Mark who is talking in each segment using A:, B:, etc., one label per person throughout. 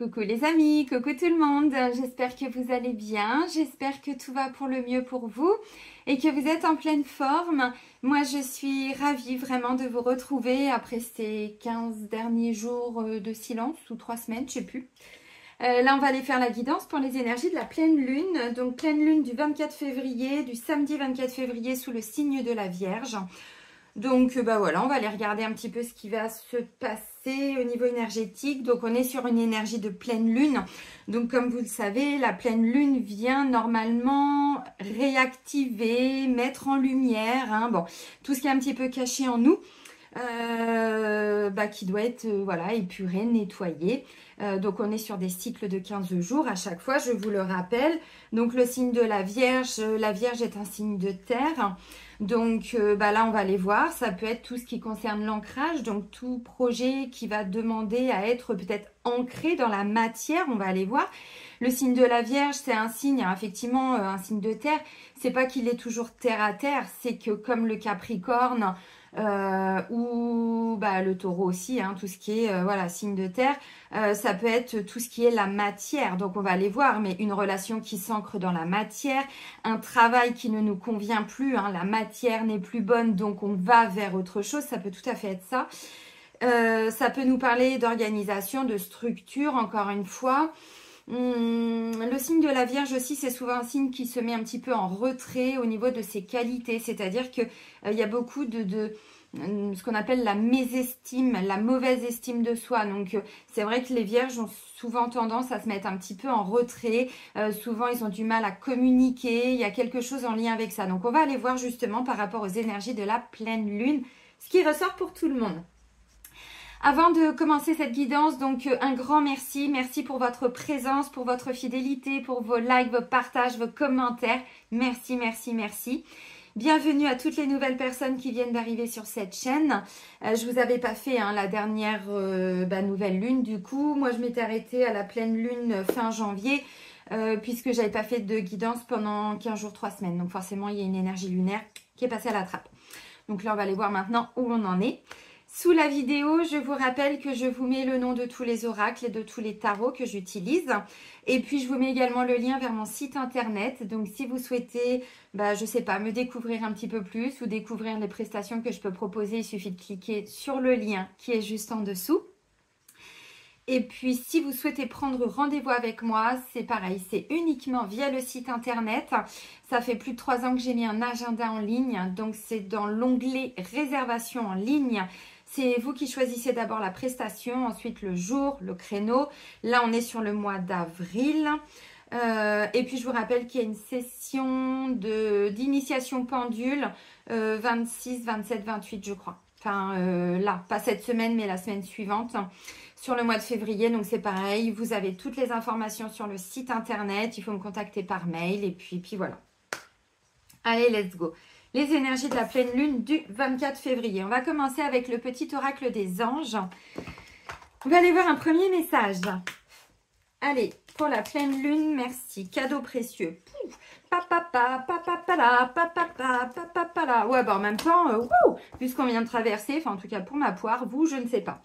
A: Coucou les amis, coucou tout le monde, j'espère que vous allez bien, j'espère que tout va pour le mieux pour vous et que vous êtes en pleine forme. Moi je suis ravie vraiment de vous retrouver après ces 15 derniers jours de silence ou 3 semaines, je sais plus. Là on va aller faire la guidance pour les énergies de la pleine lune, donc pleine lune du 24 février, du samedi 24 février sous le signe de la Vierge. Donc bah voilà, on va aller regarder un petit peu ce qui va se passer au niveau énergétique. Donc on est sur une énergie de pleine lune. Donc comme vous le savez, la pleine lune vient normalement réactiver, mettre en lumière, bon, tout ce qui est un petit peu caché en nous. Qui doit être voilà, épuré, nettoyé. Donc on est sur des cycles de 15 jours à chaque fois, je vous le rappelle. Donc le signe de la Vierge est un signe de terre. Donc là on va aller voir, ça peut être tout ce qui concerne l'ancrage, donc tout projet qui va demander à être peut-être ancré dans la matière, on va aller voir. Le signe de la Vierge, c'est un signe, effectivement un signe de terre. C'est pas qu'il est toujours terre à terre, c'est que comme le Capricorne ou le Taureau aussi, tout ce qui est voilà, signe de terre, ça peut être tout ce qui est la matière. Donc on va aller voir, mais une relation qui s'ancre dans la matière, un travail qui ne nous convient plus, la matière n'est plus bonne, donc on va vers autre chose, ça peut tout à fait être ça. Ça peut nous parler d'organisation, de structure, encore une fois. Le signe de la Vierge aussi, c'est souvent un signe qui se met un petit peu en retrait au niveau de ses qualités, c'est-à-dire que il y a beaucoup de ce qu'on appelle la mésestime, la mauvaise estime de soi. Donc c'est vrai que les Vierges ont souvent tendance à se mettre un petit peu en retrait, souvent ils ont du mal à communiquer, il y a quelque chose en lien avec ça. Donc on va aller voir justement par rapport aux énergies de la pleine lune, ce qui ressort pour tout le monde. Avant de commencer cette guidance, donc un grand merci. Merci pour votre présence, pour votre fidélité, pour vos likes, vos partages, vos commentaires. Merci, merci, merci. Bienvenue à toutes les nouvelles personnes qui viennent d'arriver sur cette chaîne. Je vous avais pas fait la dernière nouvelle lune du coup. Moi, je m'étais arrêtée à la pleine lune fin janvier puisque j'avais pas fait de guidance pendant 15 jours, 3 semaines. Donc forcément, il y a une énergie lunaire qui est passée à la trappe. Donc là, on va aller voir maintenant où on en est. Sous la vidéo, je vous rappelle que je vous mets le nom de tous les oracles et de tous les tarots que j'utilise. Et puis, je vous mets également le lien vers mon site internet. Donc, si vous souhaitez, je sais pas, me découvrir un petit peu plus ou découvrir les prestations que je peux proposer, il suffit de cliquer sur le lien qui est juste en dessous. Et puis, si vous souhaitez prendre rendez-vous avec moi, c'est pareil, c'est uniquement via le site internet. Ça fait plus de 3 ans que j'ai mis un agenda en ligne. Donc, c'est dans l'onglet réservation en ligne. C'est vous qui choisissez d'abord la prestation, ensuite le jour, le créneau. Là, on est sur le mois d'avril. Et puis, je vous rappelle qu'il y a une session d'initiation pendule 26, 27, 28, je crois. Enfin, là, pas cette semaine, mais la semaine suivante, sur le mois de février. Donc, c'est pareil. Vous avez toutes les informations sur le site internet. Il faut me contacter par mail. Et puis voilà. Allez, let's go. Les énergies de la pleine lune du 24 février. On va commencer avec le petit oracle des anges. On va aller voir un premier message. Allez, pour la pleine lune, merci. Cadeau précieux. Ouais, en même temps, vu ce qu'on vient de traverser, enfin en tout cas pour ma poire, vous, je ne sais pas.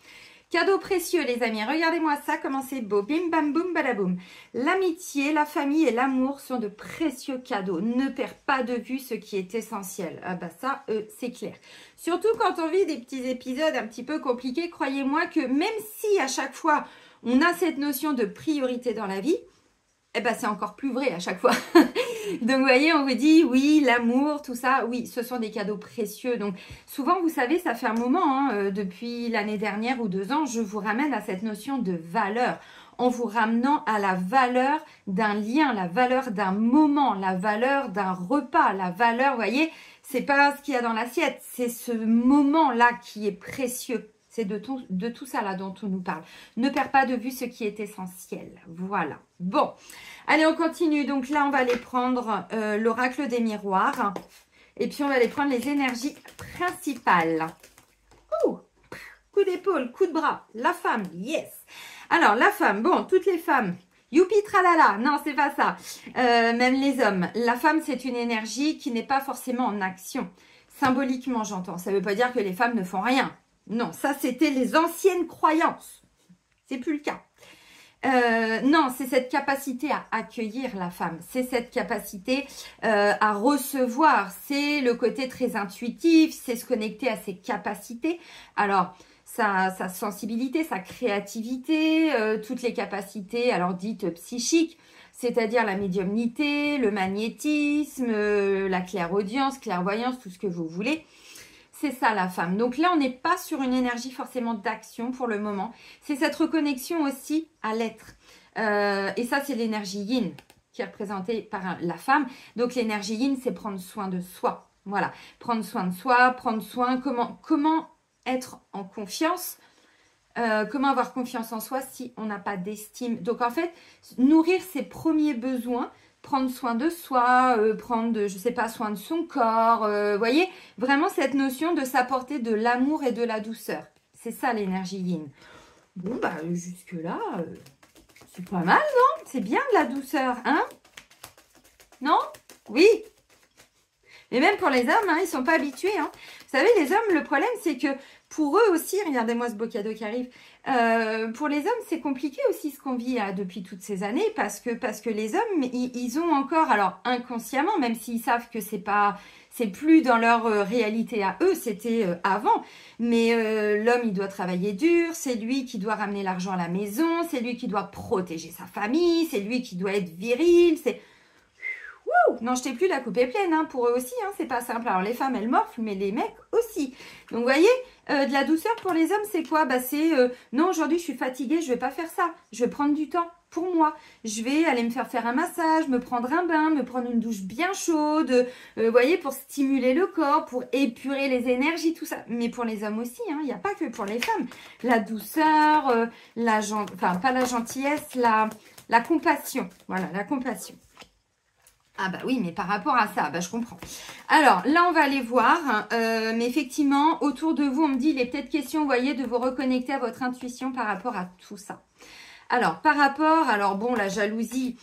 A: Cadeau précieux, les amis. Regardez-moi ça, comment c'est beau. Bim, bam, boum, badaboum. L'amitié, la famille et l'amour sont de précieux cadeaux. Ne perds pas de vue ce qui est essentiel. Ah ça, c'est clair. Surtout quand on vit des petits épisodes un petit peu compliqués, croyez-moi que même si à chaque fois, on a cette notion de priorité dans la vie, c'est encore plus vrai à chaque fois. Donc, vous voyez, on vous dit, oui, l'amour, tout ça, oui, ce sont des cadeaux précieux. Donc, souvent, vous savez, ça fait un moment, depuis l'année dernière ou 2 ans, je vous ramène à cette notion de valeur, en vous ramenant à la valeur d'un lien, la valeur d'un moment, la valeur d'un repas, la valeur, vous voyez, c'est pas ce qu'il y a dans l'assiette, c'est ce moment-là qui est précieux. C'est de tout ça là dont on nous parle. Ne perds pas de vue ce qui est essentiel. Voilà. Bon. Allez, on continue. Donc là, on va aller prendre l'oracle des miroirs. Et puis, on va aller prendre les énergies principales. Ouh, coup d'épaule, coup de bras. La femme, yes. Alors, la femme, bon, toutes les femmes. Youpi tralala, non, c'est pas ça. Même les hommes. La femme, c'est une énergie qui n'est pas forcément en action. Symboliquement, j'entends. Ça ne veut pas dire que les femmes ne font rien. Non, ça, c'était les anciennes croyances. C'est plus le cas. Non, c'est cette capacité à accueillir la femme, c'est cette capacité à recevoir, c'est le côté très intuitif, c'est se connecter à ses capacités. Alors, sa sensibilité, sa créativité, toutes les capacités, alors dites psychiques, c'est-à-dire la médiumnité, le magnétisme, la clairaudience, clairvoyance, tout ce que vous voulez. C'est ça la femme. Donc là, on n'est pas sur une énergie forcément d'action pour le moment. C'est cette reconnexion aussi à l'être. Et ça, c'est l'énergie yin qui est représentée par la femme. Donc l'énergie yin, c'est prendre soin de soi. Voilà, prendre soin de soi, prendre soin, comment être en confiance, comment avoir confiance en soi si on n'a pas d'estime. Donc en fait, nourrir ses premiers besoins, prendre soin de soi, prendre, je sais pas, soin de son corps, voyez, vraiment cette notion de s'apporter de l'amour et de la douceur. C'est ça l'énergie yin. Bon, bah jusque-là, c'est pas mal, non? C'est bien de la douceur, hein? Non? Oui. Et même pour les hommes, hein, ils sont pas habitués. Hein. Vous savez, les hommes, le problème, c'est que pour eux aussi, regardez-moi ce beau cadeau qui arrive, pour les hommes, c'est compliqué aussi ce qu'on vit là, depuis toutes ces années parce que les hommes, ils ont encore, alors inconsciemment, même s'ils savent que c'est plus dans leur réalité à eux, c'était avant, mais l'homme, il doit travailler dur, c'est lui qui doit ramener l'argent à la maison, c'est lui qui doit protéger sa famille, c'est lui qui doit être viril, c'est... Non, je t'ai plus, la coupe est pleine, hein, pour eux aussi, hein, c'est pas simple. Alors les femmes, elles morflent, mais les mecs aussi. Donc vous voyez, de la douceur pour les hommes, c'est quoi? Bah c'est, non, aujourd'hui je suis fatiguée, je vais pas faire ça. Je vais prendre du temps pour moi. Je vais aller me faire un massage, me prendre un bain, me prendre une douche bien chaude, vous voyez, pour stimuler le corps, pour épurer les énergies, tout ça. Mais pour les hommes aussi, hein, il n'y a pas que pour les femmes. La douceur, enfin pas la gentillesse, la compassion. Voilà, la compassion. Ah bah oui, mais par rapport à ça, bah je comprends. Alors là, on va aller voir. Mais effectivement, autour de vous, on me dit, il est peut-être question, vous voyez, de vous reconnecter à votre intuition par rapport à tout ça. Alors, alors bon, la jalousie,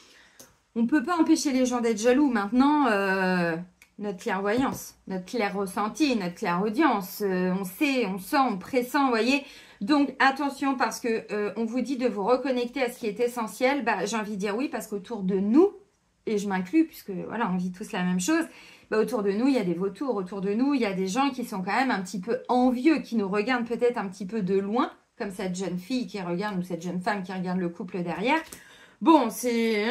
A: on ne peut pas empêcher les gens d'être jaloux. Maintenant, notre clairvoyance, notre clair ressenti, notre clairaudience, on sait, on sent, on pressent, vous voyez. Donc attention parce que on vous dit de vous reconnecter à ce qui est essentiel. Bah, j'ai envie de dire oui parce qu'autour de nous, et je m'inclus puisque voilà, on vit tous la même chose, bah, autour de nous, il y a des vautours, autour de nous, il y a des gens qui sont quand même un petit peu envieux, qui nous regardent peut-être un petit peu de loin, comme cette jeune fille qui regarde, ou cette jeune femme qui regarde le couple derrière. Bon, c'est...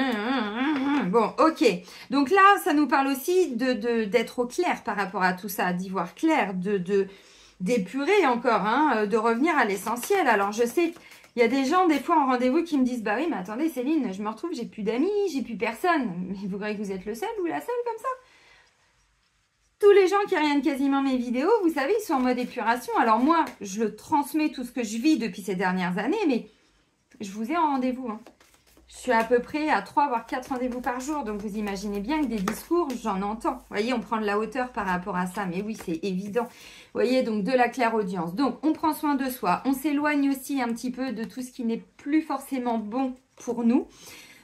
A: Bon, ok. Donc là, ça nous parle aussi d'être au clair par rapport à tout ça, d'y voir clair, d'épurer encore, hein, de revenir à l'essentiel. Alors, je sais... Il y a des gens, des fois, en rendez-vous qui me disent « Bah oui, mais attendez, Céline, je me retrouve, j'ai plus d'amis, j'ai plus personne. » Mais vous croyez que vous êtes le seul ou la seule comme ça? Tous les gens qui regardent quasiment mes vidéos, vous savez, ils sont en mode épuration. Alors moi, je le transmets tout ce que je vis depuis ces dernières années, mais je vous ai en rendez-vous. Hein. Je suis à peu près à 3 voire 4 rendez-vous par jour. Donc vous imaginez bien que des discours, j'en entends. Vous voyez, on prend de la hauteur par rapport à ça. Mais oui, c'est évident. Vous voyez, donc de la clairaudience. Donc on prend soin de soi. On s'éloigne aussi un petit peu de tout ce qui n'est plus forcément bon pour nous.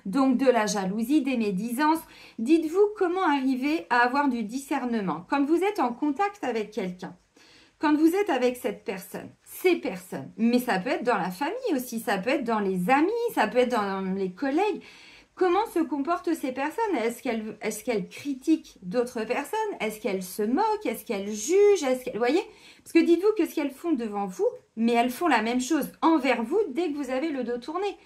A: Donc de la jalousie, des médisances. Dites-vous comment arriver à avoir du discernement. Quand vous êtes en contact avec quelqu'un, quand vous êtes avec cette personne, ces personnes, mais ça peut être dans la famille aussi, ça peut être dans les amis, ça peut être dans les collègues. Comment se comportent ces personnes? Est-ce qu'elles critiquent d'autres personnes? Est-ce qu'elles se moquent? Est-ce qu'elles jugent? Vous voyez? Parce que dites-vous que ce qu'elles font devant vous, mais elles font la même chose envers vous dès que vous avez le dos tourné.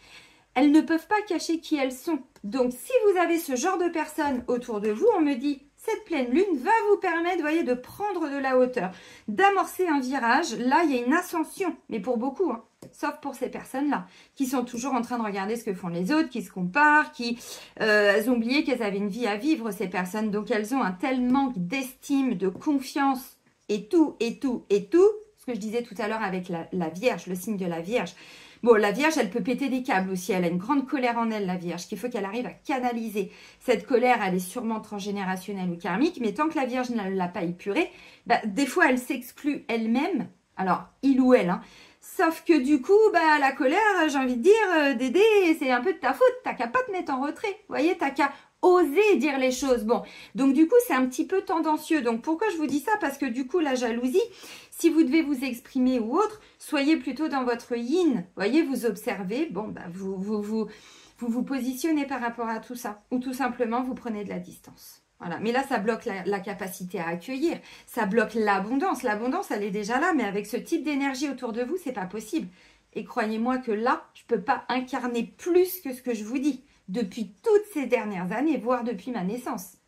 A: Elles ne peuvent pas cacher qui elles sont. Donc, si vous avez ce genre de personnes autour de vous, on me dit... Cette pleine lune va vous permettre, vous voyez, de prendre de la hauteur, d'amorcer un virage. Là, il y a une ascension, mais pour beaucoup, hein, sauf pour ces personnes-là, qui sont toujours en train de regarder ce que font les autres, qui se comparent, qui elles ont oublié qu'elles avaient une vie à vivre, ces personnes. Donc, elles ont un tel manque d'estime, de confiance, et tout, ce que je disais tout à l'heure avec la Vierge, le signe de la Vierge. Bon, la Vierge, elle peut péter des câbles aussi. Elle a une grande colère en elle, la Vierge, qu'il faut qu'elle arrive à canaliser. Cette colère, elle est sûrement transgénérationnelle ou karmique, mais tant que la Vierge ne l'a pas épurée, bah, des fois, elle s'exclut elle-même. Alors, il ou elle, hein. Sauf que du coup, bah, la colère, j'ai envie de dire, Dédé, c'est un peu de ta faute. T'as qu'à pas te mettre en retrait. Vous voyez, t'as qu'à oser dire les choses. Bon, donc du coup, c'est un petit peu tendancieux. Donc pourquoi je vous dis ça? Parce que du coup, la jalousie, si vous devez vous exprimer ou autre, soyez plutôt dans votre yin. Voyez, vous observez, bon, bah, vous positionnez par rapport à tout ça. Ou tout simplement, vous prenez de la distance. Voilà. Mais là, ça bloque la capacité à accueillir. Ça bloque l'abondance. L'abondance, elle est déjà là, mais avec ce type d'énergie autour de vous, c'est pas possible. Et croyez-moi que là, je peux pas incarner plus que ce que je vous dis. Depuis toutes ces dernières années, voire depuis ma naissance.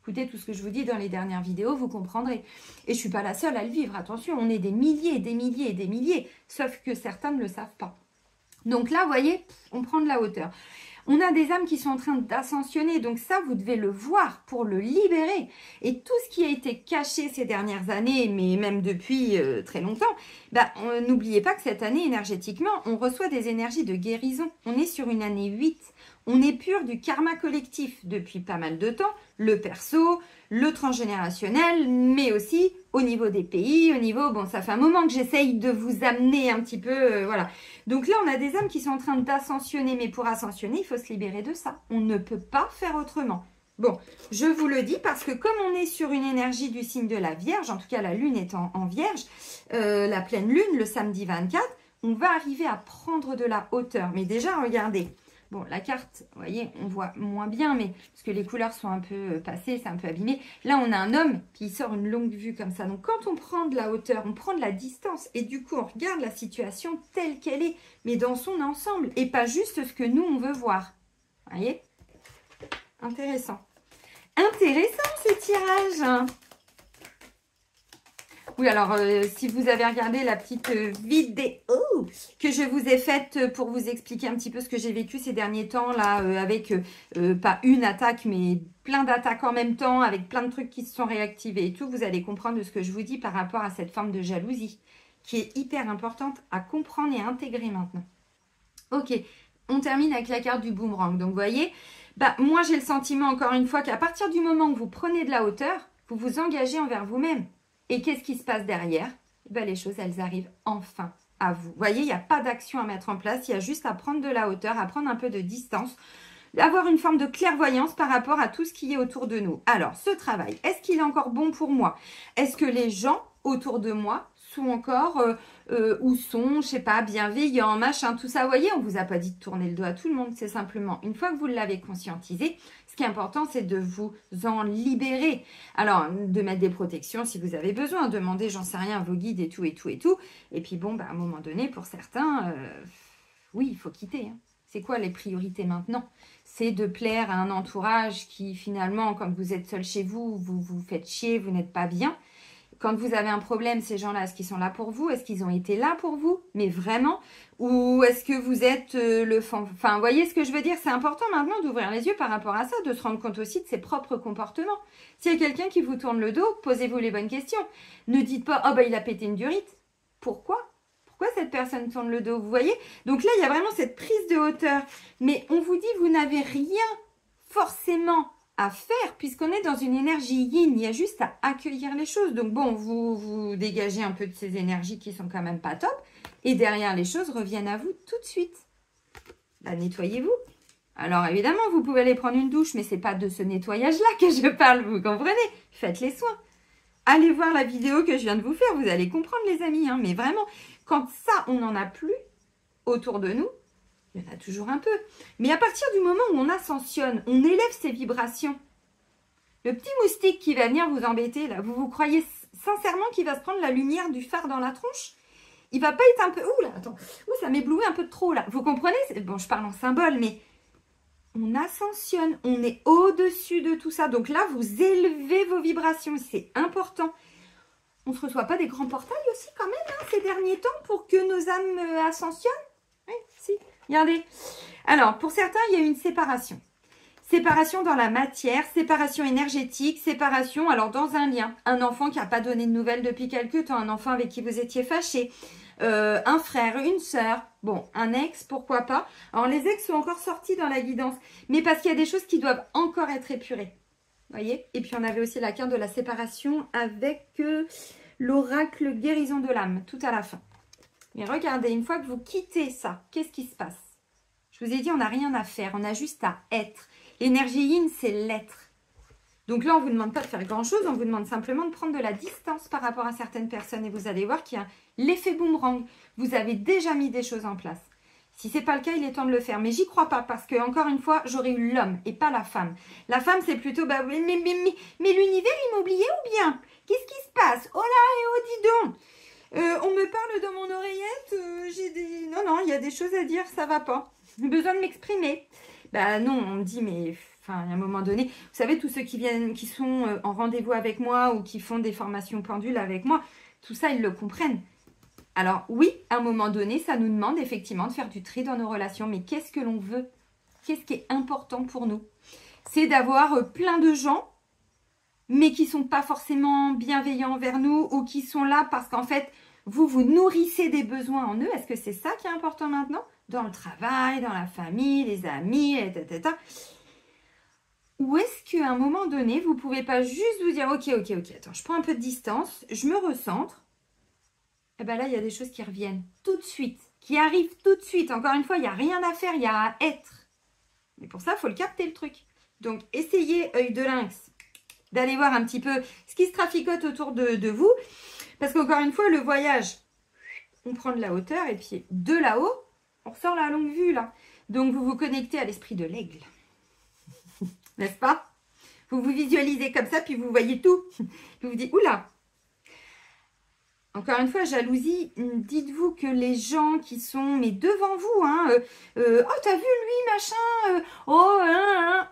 A: Écoutez tout ce que je vous dis dans les dernières vidéos, vous comprendrez. Et je ne suis pas la seule à le vivre, attention, on est des milliers, des milliers et des milliers, sauf que certains ne le savent pas. Donc là, vous voyez, on prend de la hauteur. On a des âmes qui sont en train d'ascensionner, donc ça, vous devez le voir pour le libérer. Et tout ce qui a été caché ces dernières années, mais même depuis très longtemps, bah, n'oubliez pas que cette année, énergétiquement, on reçoit des énergies de guérison. On est sur une année 8. On épure du karma collectif depuis pas mal de temps, le perso, le transgénérationnel, mais aussi au niveau des pays, au niveau, bon, ça fait un moment que j'essaye de vous amener un petit peu, voilà. Donc là, on a des âmes qui sont en train d'ascensionner, mais pour ascensionner, il faut se libérer de ça. On ne peut pas faire autrement. Bon, je vous le dis parce que comme on est sur une énergie du signe de la Vierge, en tout cas la Lune est en Vierge, la pleine Lune, le samedi 24, on va arriver à prendre de la hauteur. Mais déjà, regardez. Bon, la carte, vous voyez, on voit moins bien, mais parce que les couleurs sont un peu passées, c'est un peu abîmé. Là, on a un homme qui sort une longue vue comme ça. Donc, quand on prend de la hauteur, on prend de la distance. Et du coup, on regarde la situation telle qu'elle est, mais dans son ensemble. Et pas juste ce que nous, on veut voir. Vous voyez? Intéressant. Intéressant, ce tirage. Oui, alors, si vous avez regardé la petite vidéo que je vous ai faite pour vous expliquer un petit peu ce que j'ai vécu ces derniers temps, là, avec pas une attaque, mais plein d'attaques en même temps, avec plein de trucs qui se sont réactivés et tout, vous allez comprendre de ce que je vous dis par rapport à cette forme de jalousie, qui est hyper importante à comprendre et à intégrer maintenant. Ok, on termine avec la carte du boomerang. Donc, vous voyez, bah, moi, j'ai le sentiment, encore une fois, qu'à partir du moment où vous prenez de la hauteur, vous vous engagez envers vous-même. Et qu'est-ce qui se passe derrière? Ben, les choses, elles arrivent enfin à vous. Vous voyez, il n'y a pas d'action à mettre en place. Il y a juste à prendre de la hauteur, à prendre un peu de distance, avoir une forme de clairvoyance par rapport à tout ce qui est autour de nous. Alors, ce travail, est-ce qu'il est encore bon pour moi? Est-ce que les gens autour de moi sont encore ou sont, je sais pas, bienveillants, machin, tout ça? Vous voyez, on ne vous a pas dit de tourner le dos à tout le monde. C'est simplement, une fois que vous l'avez conscientisé, ce qui est important, c'est de vous en libérer. Alors, de mettre des protections si vous avez besoin, demander, j'en sais rien, vos guides et tout, et tout, et tout. Et puis, bon, bah, à un moment donné, pour certains, oui, il faut quitter. Hein. C'est quoi les priorités maintenant? C'est de plaire à un entourage qui, finalement, quand vous êtes seul chez vous, vous vous faites chier, vous n'êtes pas bien. Quand vous avez un problème, ces gens-là, est-ce qu'ils sont là pour vous? Est-ce qu'ils ont été là pour vous? Mais vraiment? Ou est-ce que vous êtes le fan? Enfin, vous voyez ce que je veux dire? C'est important maintenant d'ouvrir les yeux par rapport à ça, de se rendre compte aussi de ses propres comportements. S'il y a quelqu'un qui vous tourne le dos, posez-vous les bonnes questions. Ne dites pas « Oh, bah, il a pété une durite ». Pourquoi? Pourquoi cette personne tourne le dos? Vous voyez? Donc là, il y a vraiment cette prise de hauteur. Mais on vous dit, vous n'avez rien forcément à faire, puisqu'on est dans une énergie yin, il y a juste à accueillir les choses. Donc bon, vous dégagez un peu de ces énergies qui sont quand même pas top, et derrière les choses reviennent à vous tout de suite. Bah, nettoyez-vous. Alors évidemment, vous pouvez aller prendre une douche, mais c'est pas de ce nettoyage-là que je parle, vous comprenez? Faites les soins. Allez voir la vidéo que je viens de vous faire, vous allez comprendre les amis, hein, mais vraiment, quand ça, on n'en a plus autour de nous, il y en a toujours un peu. Mais à partir du moment où on ascensionne, on élève ses vibrations. Le petit moustique qui va venir vous embêter, là, vous croyez sincèrement qu'il va se prendre la lumière du phare dans la tronche? Il va pas être un peu... Ouh là, attends. Ouh, ça m'éblouit un peu de trop, là. Vous comprenez? Bon, je parle en symbole, mais on ascensionne. On est au-dessus de tout ça. Donc là, vous élevez vos vibrations. C'est important. On ne se reçoit pas des grands portails aussi, quand même, hein, ces derniers temps, pour que nos âmes ascensionnent? Oui, si. Regardez. Alors, pour certains, il y a une séparation. Séparation dans la matière, séparation énergétique, séparation, alors dans un lien. Un enfant qui n'a pas donné de nouvelles depuis quelque temps, un enfant avec qui vous étiez fâché, un frère, une sœur, bon, un ex, pourquoi pas. Alors, les ex sont encore sortis dans la guidance, mais parce qu'il y a des choses qui doivent encore être épurées. Vous voyez? Et puis, on avait aussi la carte de la séparation avec l'oracle guérison de l'âme, tout à la fin. Mais regardez, une fois que vous quittez ça, qu'est-ce qui se passe? Je vous ai dit, on n'a rien à faire, on a juste à être. L'énergie yin, c'est l'être. Donc là, on ne vous demande pas de faire grand-chose, on vous demande simplement de prendre de la distance par rapport à certaines personnes. Et vous allez voir qu'il y a l'effet boomerang. Vous avez déjà mis des choses en place. Si ce n'est pas le cas, il est temps de le faire. Mais j'y crois pas parce que, encore une fois, j'aurais eu l'homme et pas la femme. La femme, c'est plutôt, bah, mais l'univers, il m'a oublié ou bien? Qu'est-ce qui se passe? Oh là, et oh, dis donc, on me parle dans mon oreillette, j'ai des... Non, il y a des choses à dire, ça va pas. J'ai besoin de m'exprimer. Bah non, on me dit, mais... Enfin, à un moment donné, vous savez, tous ceux qui viennent, qui sont en rendez-vous avec moi ou qui font des formations pendules avec moi, tout ça, ils le comprennent. Alors oui, à un moment donné, ça nous demande effectivement de faire du tri dans nos relations. Mais qu'est-ce que l'on veut? Qu'est-ce qui est important pour nous? C'est d'avoir plein de gens, mais qui ne sont pas forcément bienveillants envers nous ou qui sont là parce qu'en fait, vous nourrissez des besoins en eux. Est-ce que c'est ça qui est important maintenant? Dans le travail, dans la famille, les amis, etc. Ou est-ce qu'à un moment donné, vous ne pouvez pas juste vous dire, ok, attends, je prends un peu de distance, je me recentre. Et bien là, il y a des choses qui reviennent tout de suite, qui arrivent tout de suite. Encore une fois, il n'y a rien à faire, il y a à être. Mais pour ça, il faut le capter, le truc. Donc, essayez, œil de lynx, d'aller voir un petit peu ce qui se traficote autour de vous. Parce qu'encore une fois, le voyage, on prend de la hauteur et puis de là-haut, on ressort la longue vue, là. Donc, vous vous connectez à l'esprit de l'aigle. N'est-ce pas? Vous vous visualisez comme ça, puis vous voyez tout. Vous vous dites, oula! Encore une fois, jalousie, dites-vous que les gens qui sont, mais devant vous, hein, oh, t'as vu lui, machin,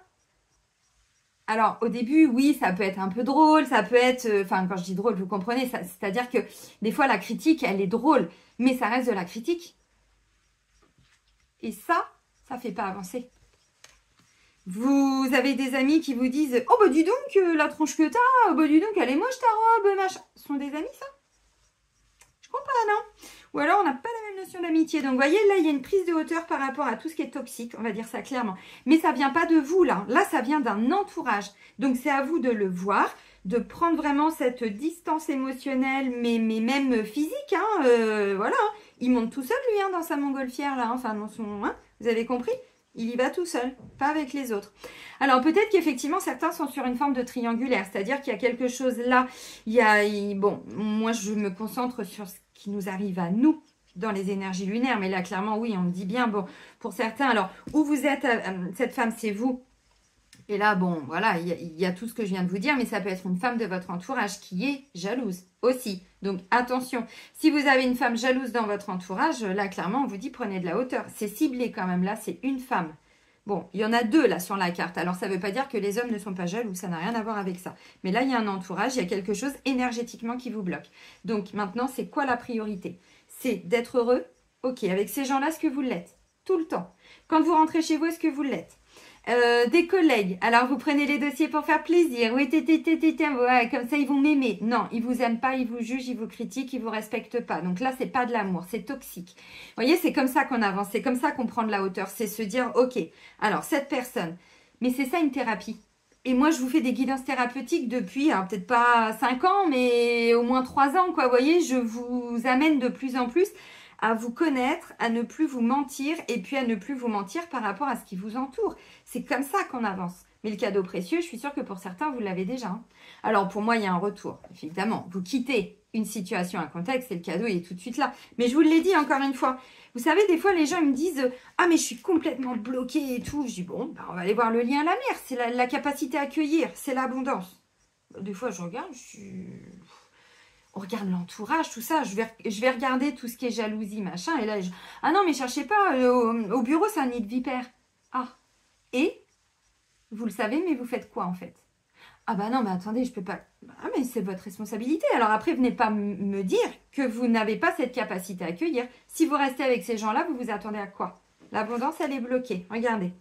A: Alors, au début, oui, ça peut être un peu drôle, ça peut être, enfin, quand je dis drôle, vous comprenez, c'est-à-dire que des fois, la critique, elle est drôle, mais ça reste de la critique. Et ça ne fait pas avancer. Vous avez des amis qui vous disent « Oh, bah dis donc, la tronche que t'as, bah dis donc, elle est moche ta robe, machin. » Ce sont des amis, ça? Je crois pas, non? Ou alors, on n'a pas la même notion d'amitié. Donc, vous voyez, là, il y a une prise de hauteur par rapport à tout ce qui est toxique, on va dire ça clairement. Mais ça vient pas de vous, là. Là, ça vient d'un entourage. Donc, c'est à vous de le voir, de prendre vraiment cette distance émotionnelle, mais même physique, hein, voilà. Il monte tout seul, lui, hein, dans sa montgolfière, là, enfin, dans son... Hein, vous avez compris? Il y va tout seul, pas avec les autres. Alors peut-être qu'effectivement certains sont sur une forme de triangulaire, c'est-à-dire qu'il y a quelque chose là, bon, moi je me concentre sur ce qui nous arrive à nous dans les énergies lunaires, mais là clairement oui, on me dit bien, bon, pour certains, alors où vous êtes, cette femme c'est vous, et là bon, voilà, il y a tout ce que je viens de vous dire, mais ça peut être une femme de votre entourage qui est jalouse aussi. Donc attention, si vous avez une femme jalouse dans votre entourage, là clairement on vous dit prenez de la hauteur. C'est ciblé quand même, là c'est une femme. Bon, il y en a deux là sur la carte, alors ça ne veut pas dire que les hommes ne sont pas jaloux, ça n'a rien à voir avec ça. Mais là il y a un entourage, il y a quelque chose énergétiquement qui vous bloque. Donc maintenant c'est quoi la priorité? C'est d'être heureux, ok, avec ces gens-là, est-ce que vous l'êtes? Tout le temps. Quand vous rentrez chez vous, est-ce que vous l'êtes? Des collègues, alors vous prenez les dossiers pour faire plaisir, oui, ouais, comme ça ils vont m'aimer. Non, ils vous aiment pas, ils vous jugent, ils vous critiquent, ils vous respectent pas. Donc là, c'est pas de l'amour, c'est toxique. Vous voyez, c'est comme ça qu'on avance, c'est comme ça qu'on prend de la hauteur, c'est se dire, ok, alors cette personne, mais c'est ça une thérapie. Et moi, je vous fais des guidances thérapeutiques depuis, alors peut-être pas 5 ans, mais au moins 3 ans, quoi. Vous voyez, je vous amène de plus en plus à vous connaître, à ne plus vous mentir et puis à ne plus vous mentir par rapport à ce qui vous entoure. C'est comme ça qu'on avance. Mais le cadeau précieux, je suis sûre que pour certains, vous l'avez déjà. Hein. Alors pour moi, il y a un retour. Évidemment, vous quittez une situation, un contexte et le cadeau il est tout de suite là. Mais je vous l'ai dit encore une fois. Vous savez, des fois, les gens ils me disent « Ah, mais je suis complètement bloquée et tout. » Je dis « Bon, bah, on va aller voir le lien à la mer. C'est la capacité à accueillir. C'est l'abondance. » Des fois, je regarde, on regarde l'entourage, tout ça. Je vais regarder tout ce qui est jalousie, machin. Et là, ah non, mais cherchez pas. Au bureau, c'est un nid de vipère. Ah. Et vous le savez, mais vous faites quoi en fait? Ah bah non, mais attendez, je peux pas... Ah mais c'est votre responsabilité. Alors après, venez pas me dire que vous n'avez pas cette capacité à accueillir. Si vous restez avec ces gens-là, vous vous attendez à quoi? L'abondance, elle est bloquée. Regardez.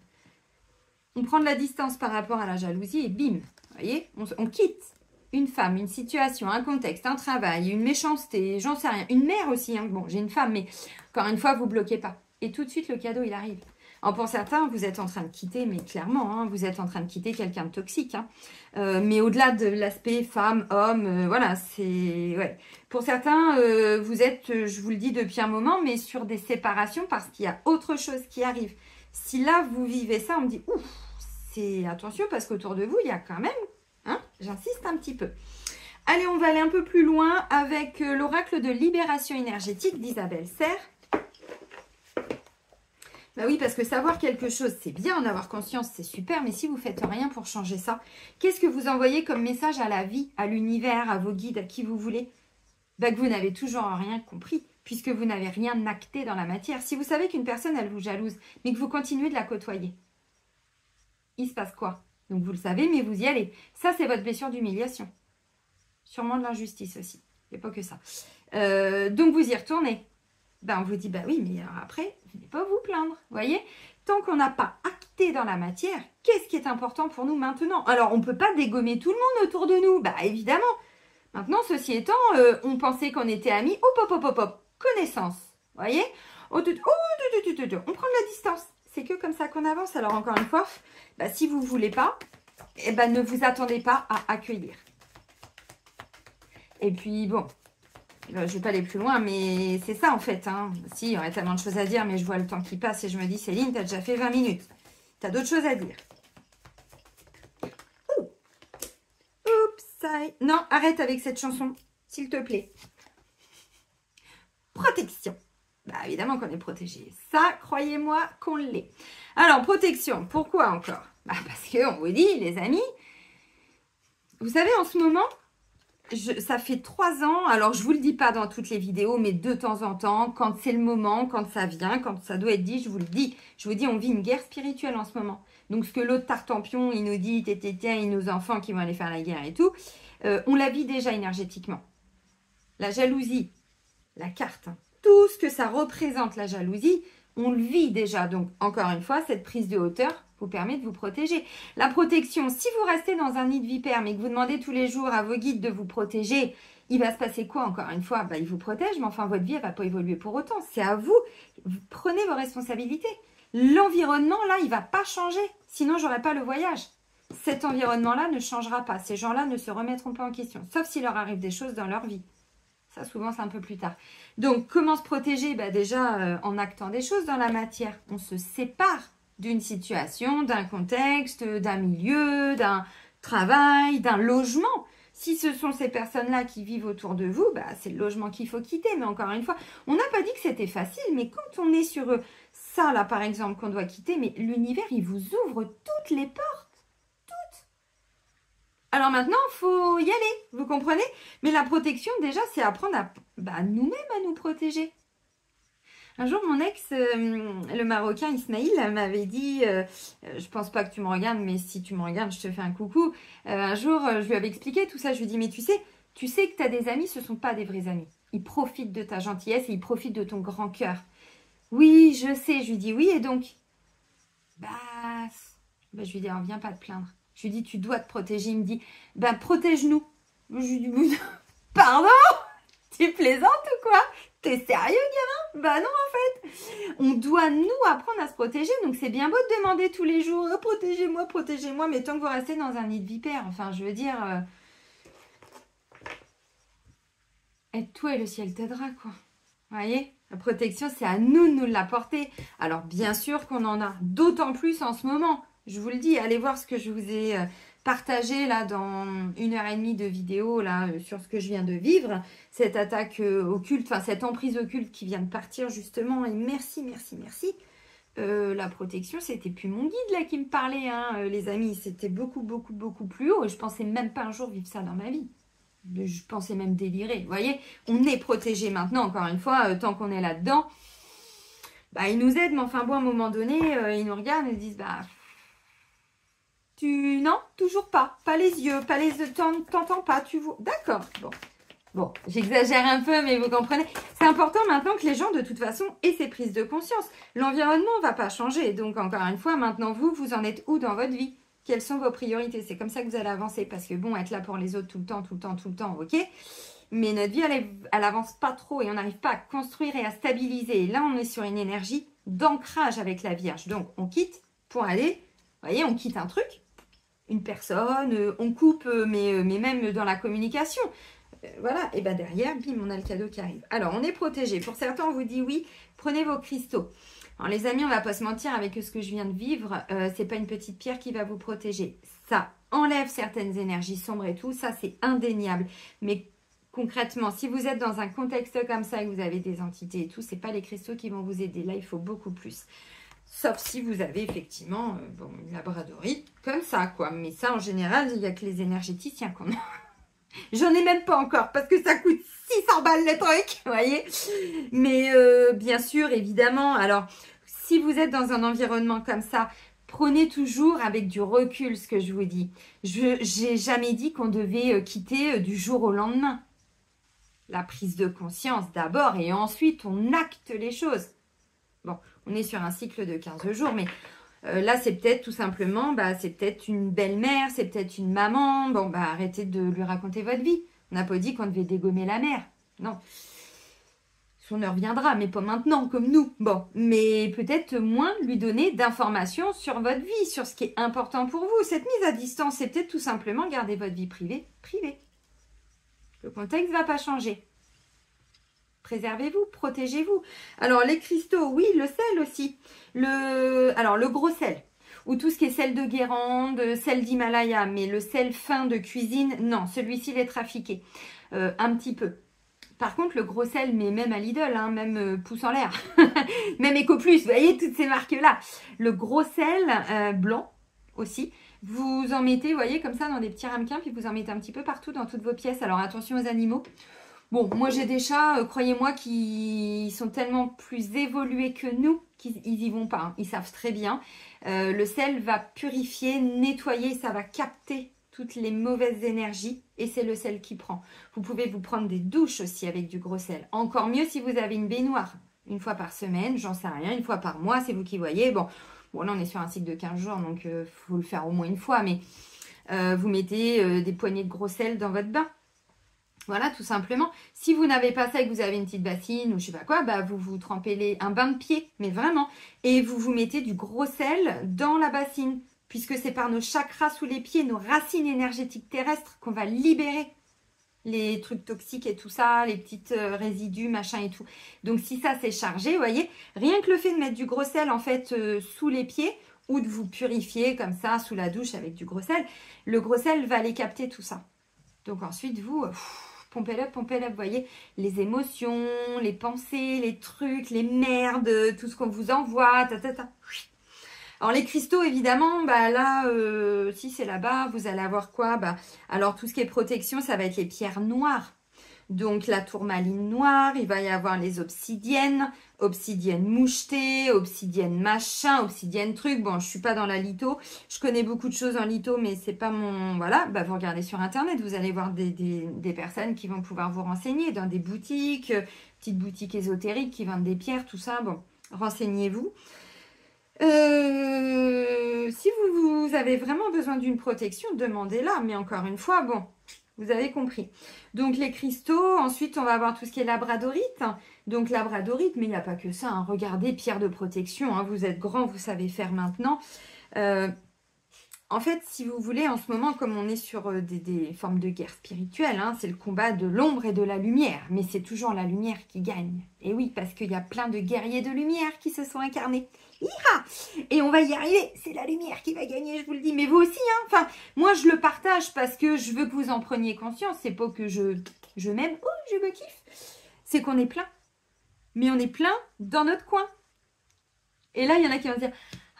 A: On prend de la distance par rapport à la jalousie et bim. Vous voyez, on quitte une femme, une situation, un contexte, un travail, une méchanceté, j'en sais rien. Une mère aussi. Hein. Bon, j'ai une femme, mais encore une fois, vous ne bloquez pas. Et tout de suite, le cadeau, il arrive. Alors pour certains, vous êtes en train de quitter, mais clairement, hein, vous êtes en train de quitter quelqu'un de toxique. Hein. Mais au-delà de l'aspect femme, homme, voilà, c'est... Ouais. Pour certains, vous êtes, je vous le dis depuis un moment, mais sur des séparations parce qu'il y a autre chose qui arrive. Si là, vous vivez ça, on me dit, ouf, C'est attention parce qu'autour de vous, il y a quand même, hein, j'insiste un petit peu. Allez, on va aller un peu plus loin avec l'oracle de libération énergétique d'Isabelle Serre. Bah oui, parce que savoir quelque chose, c'est bien, en avoir conscience, c'est super, mais si vous ne faites rien pour changer ça, qu'est-ce que vous envoyez comme message à la vie, à l'univers, à vos guides, à qui vous voulez? Bah que vous n'avez toujours rien compris, puisque vous n'avez rien acté dans la matière. Si vous savez qu'une personne, elle vous jalouse, mais que vous continuez de la côtoyer, il se passe quoi? Donc vous le savez, mais vous y allez. Ça, c'est votre blessure d'humiliation. Sûrement de l'injustice aussi. Il n'y a pas que ça. Donc vous y retournez. Ben, on vous dit, bah oui, mais alors après, venez pas vous plaindre. Vous voyez? Tant qu'on n'a pas acté dans la matière, qu'est-ce qui est important pour nous maintenant? Alors, on ne peut pas dégommer tout le monde autour de nous. Bah évidemment. Maintenant, ceci étant, on pensait qu'on était amis. Hop, hop, hop, hop, hop. Connaissance. Vous voyez? On prend de la distance. C'est que comme ça qu'on avance. Alors, encore une fois, bah, si vous ne voulez pas, eh ben, ne vous attendez pas à accueillir. Et puis, bon, je ne vais pas aller plus loin, mais c'est ça en fait. Hein. Si, il y aurait tellement de choses à dire, mais je vois le temps qui passe et je me dis, Céline, tu as déjà fait 20 minutes. Tu as d'autres choses à dire. Oups, non, arrête avec cette chanson, s'il te plaît. Protection. Bah, évidemment qu'on est protégé. Ça, croyez-moi qu'on l'est. Alors, protection, pourquoi encore? Bah, parce qu'on vous dit, les amis, vous savez, en ce moment, ça fait 3 ans, alors je ne vous le dis pas dans toutes les vidéos, mais de temps en temps, quand c'est le moment, quand ça vient, quand ça doit être dit, je vous le dis. Je vous dis, on vit une guerre spirituelle en ce moment. Donc ce que l'autre tartampion, il nous dit, tiens, et nos enfants qui vont aller faire la guerre et tout, on la vit déjà énergétiquement. La jalousie, la carte, hein, tout ce que ça représente la jalousie, on le vit déjà. Donc encore une fois, cette prise de hauteur vous permet de vous protéger. La protection, si vous restez dans un nid de vipère, mais que vous demandez tous les jours à vos guides de vous protéger, il va se passer quoi encore une fois? Bah, ils vous protègent, mais enfin, votre vie, elle ne va pas évoluer pour autant. C'est à vous. Vous prenez vos responsabilités. L'environnement, là, il ne va pas changer. Sinon, je n'aurai pas le voyage. Cet environnement-là ne changera pas. Ces gens-là ne se remettront pas en question, sauf s'il leur arrive des choses dans leur vie. Ça, souvent, c'est un peu plus tard. Donc, comment se protéger? Bah, déjà, en actant des choses dans la matière. On se sépare d'une situation, d'un contexte, d'un milieu, d'un travail, d'un logement. Si ce sont ces personnes-là qui vivent autour de vous, bah, c'est le logement qu'il faut quitter. Mais encore une fois, on n'a pas dit que c'était facile, mais quand on est sur ça, là, par exemple, qu'on doit quitter, mais l'univers, il vous ouvre toutes les portes. Toutes. Alors maintenant, il faut y aller, vous comprenez? Mais la protection, déjà, c'est apprendre à nous-mêmes à nous protéger. Un jour, mon ex, le Marocain Ismaïl, m'avait dit, je pense pas que tu me regardes, mais si tu me regardes, je te fais un coucou. Un jour, je lui avais expliqué tout ça. Je lui ai dit, mais tu sais que tu as des amis, ce ne sont pas des vrais amis. Ils profitent de ta gentillesse et ils profitent de ton grand cœur. Oui, je sais. Je lui dis, oui, et donc? Je lui dis, alors, viens pas te plaindre. Je lui dis, tu dois te protéger. Il me dit, protège-nous. Je lui dis, pardon? Tu plaisantes ou quoi? T'es sérieux, gamin? Bah non, en fait. On doit, nous, apprendre à se protéger. Donc, c'est bien beau de demander tous les jours, protégez-moi, mais tant que vous restez dans un nid de vipère, enfin, je veux dire, aide-toi et le ciel t'aidera, quoi. Vous voyez? La protection, c'est à nous de nous l'apporter. Alors, bien sûr qu'on en a, d'autant plus en ce moment. Je vous le dis, allez voir ce que je vous ai partagé là dans 1h30 de vidéo là sur ce que je viens de vivre, cette attaque occulte, enfin cette emprise occulte qui vient de partir justement, et merci. La protection, c'était plus mon guide là qui me parlait, hein, les amis, c'était beaucoup plus haut et je pensais même pas un jour vivre ça dans ma vie. Je pensais même délirer, vous voyez, on est protégé maintenant, encore une fois, tant qu'on est là-dedans, ils nous aident, mais enfin bon, à un moment donné, ils nous regardent et ils disent, non, toujours pas les yeux, t'entends pas, tu vois, d'accord, bon, j'exagère un peu, mais vous comprenez, c'est important maintenant que les gens, de toute façon, aient ces prises de conscience, l'environnement ne va pas changer, donc encore une fois, maintenant, vous en êtes où dans votre vie? Quelles sont vos priorités? C'est comme ça que vous allez avancer, parce que bon, être là pour les autres tout le temps, ok, mais notre vie, elle avance pas trop, et on n'arrive pas à construire et à stabiliser, et là, on est sur une énergie d'ancrage avec la Vierge, donc on quitte pour aller, vous voyez, on quitte un truc, une personne, on coupe, mais même dans la communication. Voilà, et derrière, bim, on a le cadeau qui arrive. Alors, on est protégé. Pour certains, on vous dit oui, prenez vos cristaux. Alors les amis, on va pas se mentir avec ce que je viens de vivre, c'est pas une petite pierre qui va vous protéger. Ça enlève certaines énergies sombres et tout, ça c'est indéniable. Mais concrètement, si vous êtes dans un contexte comme ça et que vous avez des entités et tout, c'est pas les cristaux qui vont vous aider. Là, il faut beaucoup plus. Sauf si vous avez effectivement bon, une labradorite comme ça, quoi. Mais ça, en général, il n'y a que les énergéticiens qu'on a. J'en ai même pas encore parce que ça coûte 600 balles le truc, vous voyez. Mais bien sûr, évidemment, alors si vous êtes dans un environnement comme ça, prenez toujours avec du recul ce que je vous dis. Je n'ai jamais dit qu'on devait quitter du jour au lendemain. La prise de conscience d'abord et ensuite on acte les choses. Bon, on est sur un cycle de 15 jours, mais là c'est peut-être tout simplement, c'est peut-être une belle-mère, c'est peut-être une maman. Bon, arrêtez de lui raconter votre vie. On n'a pas dit qu'on devait dégommer la mère. Non. Son heure viendra, mais pas maintenant, comme nous. Bon, mais peut-être moins lui donner d'informations sur votre vie, sur ce qui est important pour vous. Cette mise à distance, c'est peut-être tout simplement garder votre vie privée. Le contexte ne va pas changer. Préservez-vous, protégez-vous. Alors, les cristaux, oui, le sel aussi. Alors, le gros sel, ou tout ce qui est sel de Guérande, sel d'Himalaya, mais le sel fin de cuisine, non, celui-ci, il est trafiqué. Un petit peu. Par contre, le gros sel, mais même à Lidl, hein, même pouce en l'air, même EcoPlus, vous voyez, toutes ces marques-là. Le gros sel blanc aussi, vous en mettez, vous voyez, comme ça, dans des petits ramequins, puis vous en mettez un petit peu partout dans toutes vos pièces. Alors, attention aux animaux. Bon, moi, j'ai des chats, croyez-moi, qui sont tellement plus évolués que nous, qu'ils y vont pas. Hein. Ils savent très bien. Le sel va purifier, nettoyer, ça va capter toutes les mauvaises énergies et c'est le sel qui prend. Vous pouvez vous prendre des douches aussi avec du gros sel. Encore mieux si vous avez une baignoire. Une fois par semaine, j'en sais rien, une fois par mois, c'est vous qui voyez. Bon, là on est sur un cycle de 15 jours, donc il faut le faire au moins une fois. Mais vous mettez des poignées de gros sel dans votre bain. Voilà, tout simplement. Si vous n'avez pas ça et que vous avez une petite bassine ou je sais pas quoi, vous vous trempez un bain de pied, mais vraiment. Et vous vous mettez du gros sel dans la bassine. Puisque c'est par nos chakras sous les pieds, nos racines énergétiques terrestres qu'on va libérer les trucs toxiques et tout ça, les petites résidus, machin et tout. Donc si ça c'est chargé, vous voyez, rien que le fait de mettre du gros sel en fait sous les pieds ou de vous purifier comme ça sous la douche avec du gros sel, le gros sel va aller capter tout ça. Donc ensuite vous, pompez-le, vous voyez, les émotions, les pensées, les trucs, les merdes, tout ce qu'on vous envoie, Alors les cristaux évidemment, là, si c'est là-bas, vous allez avoir quoi? Alors tout ce qui est protection, ça va être les pierres noires. Donc la tourmaline noire, il va y avoir les obsidiennes, obsidienne mouchetée, obsidienne machin, obsidienne truc. Bon, je suis pas dans la litho, je connais beaucoup de choses en litho, mais c'est pas mon... Voilà, vous regardez sur internet, vous allez voir des personnes qui vont pouvoir vous renseigner dans des boutiques, petites boutiques ésotériques qui vendent des pierres, tout ça. Bon, renseignez-vous. Si vous avez vraiment besoin d'une protection, demandez-la. Mais encore une fois, bon, vous avez compris. Donc les cristaux, ensuite on va avoir tout ce qui est labradorite. Donc labradorite, mais il n'y a pas que ça. Hein. Regardez, pierre de protection. Hein. Vous êtes grand, vous savez faire maintenant. En fait, si vous voulez, en ce moment, comme on est sur des formes de guerre spirituelle, hein, c'est le combat de l'ombre et de la lumière. Mais c'est toujours la lumière qui gagne. Et oui, parce qu'il y a plein de guerriers de lumière qui se sont incarnés. Iha! Et on va y arriver. C'est la lumière qui va gagner, je vous le dis. Mais vous aussi, hein. Enfin, moi, je le partage parce que je veux que vous en preniez conscience. C'est pas que je m'aime, je me kiffe. C'est qu'on est plein. Mais on est plein dans notre coin. Et là, il y en a qui vont dire...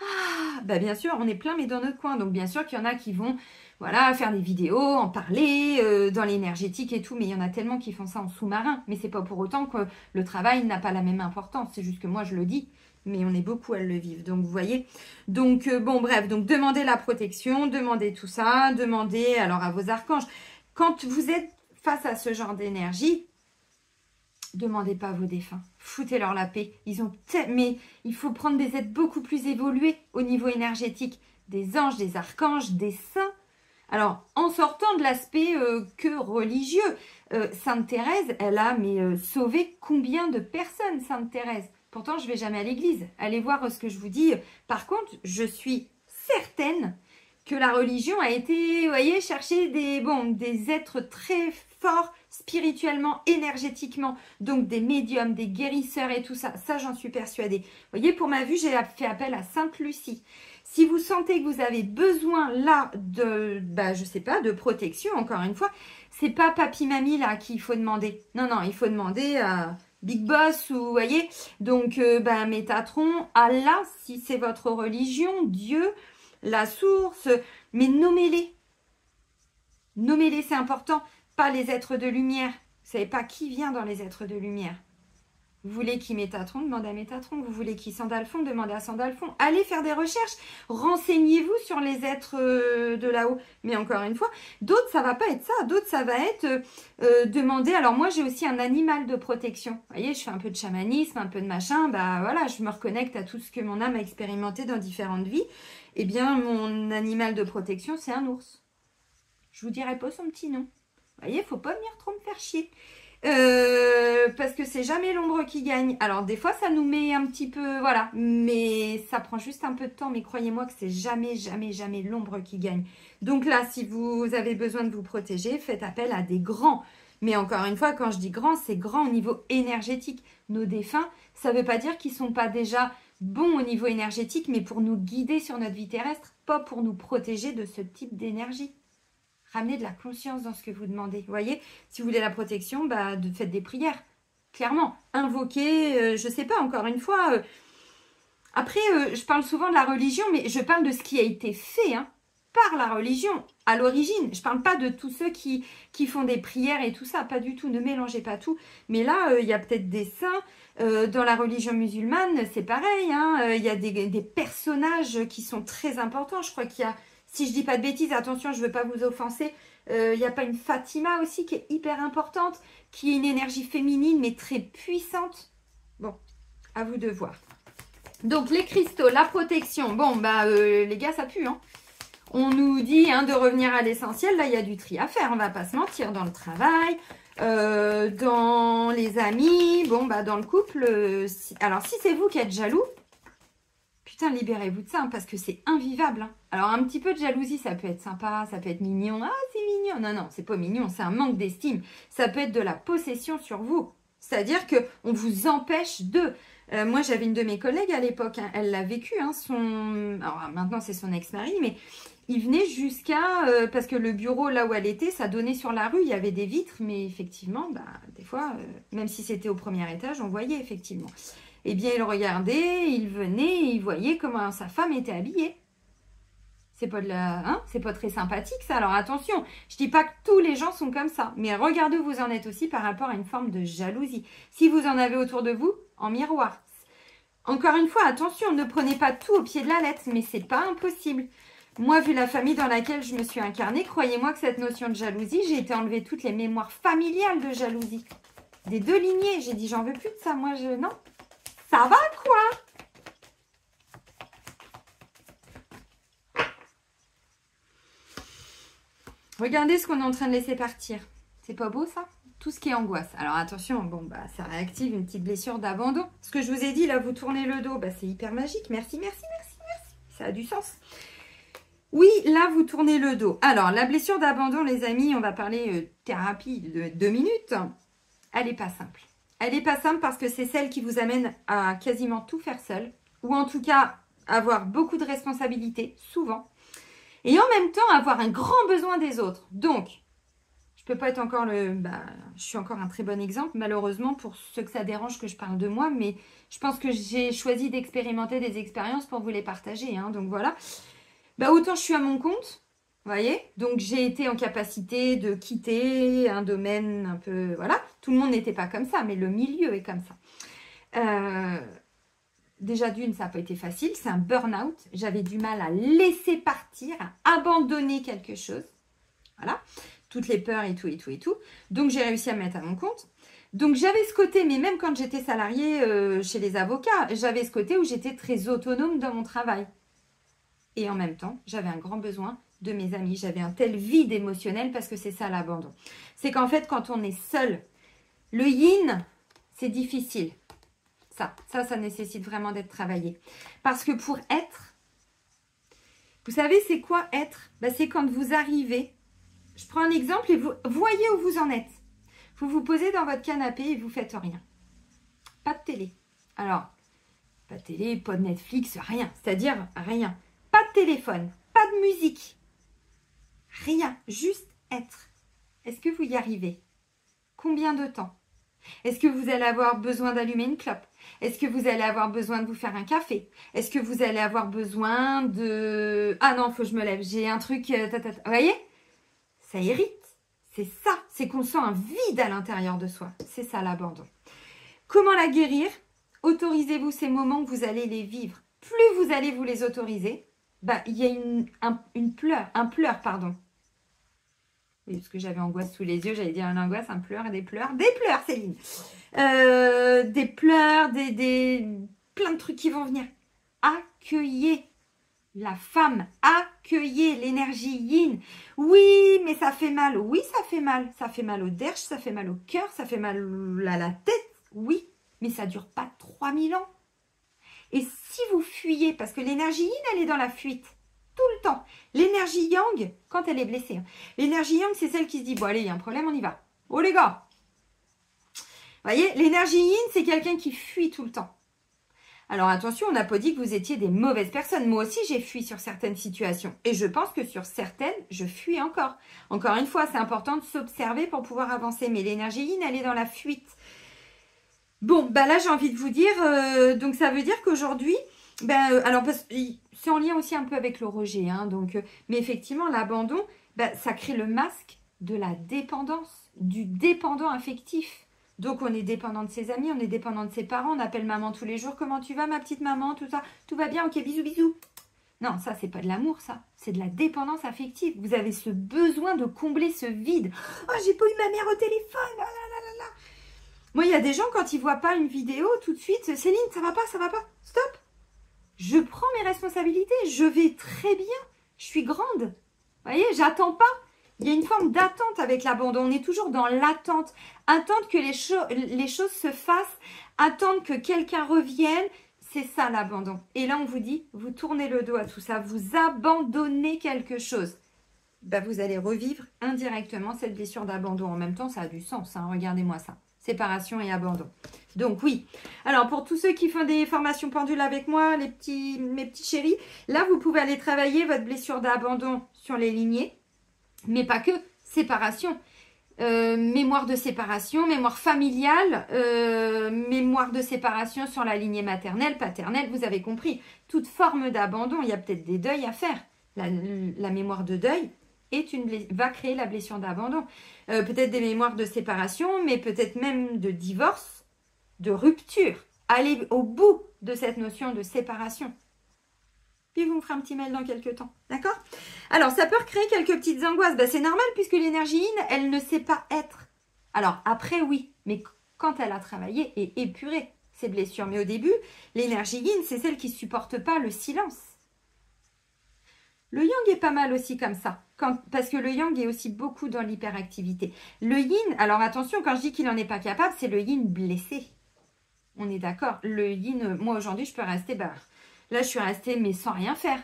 A: Ah, bien sûr, on est plein, mais dans notre coin. Donc, bien sûr qu'il y en a qui vont, voilà, faire des vidéos, en parler, dans l'énergétique et tout. Mais il y en a tellement qui font ça en sous-marin. Mais c'est pas pour autant que le travail n'a pas la même importance. C'est juste que moi, je le dis. Mais on est beaucoup à le vivre. Donc, vous voyez. Donc, bon, bref. Donc, demandez la protection, demandez tout ça. Demandez, alors, à vos archanges. Quand vous êtes face à ce genre d'énergie, demandez pas à vos défunts, foutez-leur la paix. Mais il faut prendre des êtres beaucoup plus évolués au niveau énergétique, des anges, des archanges, des saints. Alors, en sortant de l'aspect que religieux, Sainte Thérèse, elle a sauvé combien de personnes, Sainte Thérèse? Pourtant, je ne vais jamais à l'église. Allez voir ce que je vous dis. Par contre, je suis certaine que la religion a été, vous voyez, chercher des êtres très forts, spirituellement, énergétiquement, donc des médiums, des guérisseurs et tout ça. Ça, j'en suis persuadée. Vous voyez, pour ma vue, j'ai fait appel à Sainte Lucie. Si vous sentez que vous avez besoin là de, je sais pas, de protection, encore une fois, c'est pas papy-mamie là qu'il faut demander. Non, non, il faut demander à Big Boss ou, vous voyez, donc Métatron, Allah, si c'est votre religion, Dieu, la source, mais nommez-les. Nommez-les, c'est important. Pas les êtres de lumière. Vous savez pas qui vient dans les êtres de lumière. Vous voulez qui Métatron, demandez à Métatron. Vous voulez qui Sandalphon, demandez à Sandalphon. Allez faire des recherches. Renseignez-vous sur les êtres de là-haut. Mais encore une fois, d'autres, ça va pas être ça. D'autres, ça va être demander. Alors moi, j'ai aussi un animal de protection. Vous voyez, je fais un peu de chamanisme, un peu de machin. Voilà, je me reconnecte à tout ce que mon âme a expérimenté dans différentes vies. Eh bien, mon animal de protection, c'est un ours. Je vous dirai pas son petit nom. Vous voyez, faut pas venir trop me faire chier. Parce que c'est jamais l'ombre qui gagne. Alors des fois ça nous met un petit peu, voilà, mais ça prend juste un peu de temps, mais croyez-moi que c'est jamais l'ombre qui gagne. Donc là, si vous avez besoin de vous protéger, faites appel à des grands. Mais encore une fois, quand je dis grand, c'est grand au niveau énergétique. Nos défunts, ça veut pas dire qu'ils sont pas déjà bons au niveau énergétique, mais pour nous guider sur notre vie terrestre, pas pour nous protéger de ce type d'énergie. Ramenez de la conscience dans ce que vous demandez. Vous voyez, si vous voulez la protection, faites des prières. Clairement, invoquez, je ne sais pas, encore une fois. Après, je parle souvent de la religion, mais je parle de ce qui a été fait par la religion à l'origine. Je ne parle pas de tous ceux qui font des prières et tout ça, pas du tout. Ne mélangez pas tout. Mais là, il y a peut-être des saints. Dans la religion musulmane, c'est pareil. Il y a des personnages qui sont très importants. Je crois qu'il y a... Si je dis pas de bêtises, attention, je veux pas vous offenser. Il n'y a pas une Fatima aussi qui est hyper importante, qui est une énergie féminine mais très puissante. Bon, à vous de voir. Donc les cristaux, la protection. Bon, les gars, ça pue. On nous dit de revenir à l'essentiel. Là, il y a du tri à faire. On va pas se mentir. Dans le travail, dans les amis, dans le couple. Alors, si c'est vous qui êtes jaloux, putain, libérez-vous de ça, parce que c'est invivable. Alors, un petit peu de jalousie, ça peut être sympa, ça peut être mignon. Ah, c'est mignon. Non, non, c'est pas mignon, c'est un manque d'estime. Ça peut être de la possession sur vous. C'est-à-dire qu'on vous empêche de... moi, j'avais une de mes collègues à l'époque, elle l'a vécu, alors maintenant, c'est son ex-mari, mais il venait jusqu'à... parce que le bureau, là où elle était, ça donnait sur la rue, il y avait des vitres, mais effectivement, des fois, même si c'était au premier étage, on voyait effectivement... Eh bien, il regardait, il venait, et il voyait comment sa femme était habillée. C'est pas c'est pas très sympathique, ça. Alors, attention, je dis pas que tous les gens sont comme ça, mais regardez où vous en êtes aussi par rapport à une forme de jalousie. Si vous en avez autour de vous, en miroir. Encore une fois, attention, ne prenez pas tout au pied de la lettre, mais c'est pas impossible. Moi, vu la famille dans laquelle je me suis incarnée, croyez-moi que cette notion de jalousie, j'ai été enlever toutes les mémoires familiales de jalousie. Des deux lignées, j'ai dit, j'en veux plus de ça, moi, non. Ça va quoi? Regardez ce qu'on est en train de laisser partir. C'est pas beau ça? Tout ce qui est angoisse. Alors attention, ça réactive une petite blessure d'abandon. Ce que je vous ai dit, là, vous tournez le dos, c'est hyper magique. Merci, merci, merci, merci. Ça a du sens. Oui, là, vous tournez le dos. Alors, la blessure d'abandon, les amis, on va parler thérapie de 2 minutes. Elle n'est pas simple. Elle n'est pas simple parce que c'est celle qui vous amène à quasiment tout faire seul. Ou en tout cas, avoir beaucoup de responsabilités, souvent. Et en même temps, avoir un grand besoin des autres. Donc, je peux pas être encore je suis encore un très bon exemple, malheureusement, pour ceux que ça dérange que je parle de moi. Mais je pense que j'ai choisi d'expérimenter des expériences pour vous les partager. Donc voilà. Autant je suis à mon compte. Vous voyez, donc j'ai été en capacité de quitter un domaine un peu, voilà. Tout le monde n'était pas comme ça, mais le milieu est comme ça. Déjà d'une, ça n'a pas été facile, c'est un burn-out. J'avais du mal à laisser partir, à abandonner quelque chose. Voilà, toutes les peurs et tout. Donc j'ai réussi à me mettre à mon compte. Donc j'avais ce côté, mais même quand j'étais salariée chez les avocats, j'avais ce côté où j'étais très autonome dans mon travail. Et en même temps, j'avais un grand besoin de mes amis. J'avais un tel vide émotionnel parce que c'est ça l'abandon. C'est qu'en fait, quand on est seul, le yin, c'est difficile. Ça nécessite vraiment d'être travaillé. Parce que pour être, vous savez, c'est quoi être? C'est quand vous arrivez, je prends un exemple et vous voyez où vous en êtes. Vous vous posez dans votre canapé et vous faites rien. Pas de télé. Alors, pas de télé, pas de Netflix, rien. C'est-à-dire rien. Pas de téléphone, pas de musique. Rien, juste être. Est-ce que vous y arrivez? Combien de temps? Est-ce que vous allez avoir besoin d'allumer une clope? Est-ce que vous allez avoir besoin de vous faire un café? Est-ce que vous allez avoir besoin de... Ah non, faut que je me lève, j'ai un truc... Vous voyez? Ça irrite. C'est ça, c'est qu'on sent un vide à l'intérieur de soi. C'est ça l'abandon. Comment la guérir? Autorisez-vous ces moments que vous allez les vivre. Plus vous allez vous les autoriser, bah, il y a un pleur, pardon. Oui, parce que j'avais angoisse sous les yeux, j'allais dire une angoisse, un pleur et des pleurs. Des pleurs, Céline. Des pleurs, plein de trucs qui vont venir. Accueillez la femme, accueillez l'énergie yin. Oui, mais ça fait mal. Oui, ça fait mal. Ça fait mal au derche, ça fait mal au cœur, ça fait mal à la tête. Oui, mais ça ne dure pas 3000 ans. Et si vous fuyez, parce que l'énergie yin, elle est dans la fuite. Tout le temps. L'énergie yang, quand elle est blessée. L'énergie yang, c'est celle qui se dit, bon allez, il y a un problème, on y va. Oh les gars. Vous voyez, l'énergie yin, c'est quelqu'un qui fuit tout le temps. Alors attention, on n'a pas dit que vous étiez des mauvaises personnes. Moi aussi, j'ai fui sur certaines situations. Et je pense que sur certaines, je fuis encore. Encore une fois, c'est important de s'observer pour pouvoir avancer. Mais l'énergie yin, elle est dans la fuite. Bon, bah là, j'ai envie de vous dire, donc ça veut dire qu'aujourd'hui, alors c'est en lien aussi un peu avec le rejet, hein, mais effectivement, l'abandon, ça crée le masque de la dépendance, du dépendant affectif. Donc, on est dépendant de ses amis, on est dépendant de ses parents, on appelle maman tous les jours. Comment tu vas, ma petite maman, tout ça? Tout va bien, ok, bisous, bisous. Non, ça, c'est pas de l'amour, ça. C'est de la dépendance affective. Vous avez ce besoin de combler ce vide. Oh, j'ai pas eu ma mère au téléphone. Ah là là là là. Moi, il y a des gens, quand ils voient pas une vidéo, tout de suite, Céline, ça va pas, stop. Je prends mes responsabilités, je vais très bien, je suis grande. Vous voyez, j'attends pas. Il y a une forme d'attente avec l'abandon. On est toujours dans l'attente. Attendre que les choses se fassent. Attendre que quelqu'un revienne. C'est ça l'abandon. Et là, on vous dit, vous tournez le dos à tout ça. Vous abandonnez quelque chose. Vous allez revivre indirectement cette blessure d'abandon. En même temps, ça a du sens. Hein. Regardez-moi ça. Séparation et abandon. Donc oui. Alors, pour tous ceux qui font des formations pendules avec moi, mes petits chéris, là, vous pouvez aller travailler votre blessure d'abandon sur les lignées. Mais pas que, séparation, mémoire de séparation, mémoire familiale, mémoire de séparation sur la lignée maternelle, paternelle, vous avez compris. Toute forme d'abandon, il y a peut-être des deuils à faire. La mémoire de deuil va créer la blessure d'abandon. Peut-être des mémoires de séparation, mais peut-être même de divorce, de rupture. Allez au bout de cette notion de séparation. Puis vous me ferez un petit mail dans quelques temps. D'accord? Alors, ça peut créer quelques petites angoisses. C'est normal puisque l'énergie yin, elle ne sait pas être. Alors, après, oui. Mais quand elle a travaillé et épuré ses blessures. Mais au début, l'énergie yin, c'est celle qui ne supporte pas le silence. Le yang est pas mal aussi comme ça. Parce que le yang est aussi beaucoup dans l'hyperactivité. Le yin, alors attention, quand je dis qu'il n'en est pas capable, c'est le yin blessé. On est d'accord? Le yin, moi aujourd'hui, je peux rester... Là, je suis restée, mais sans rien faire.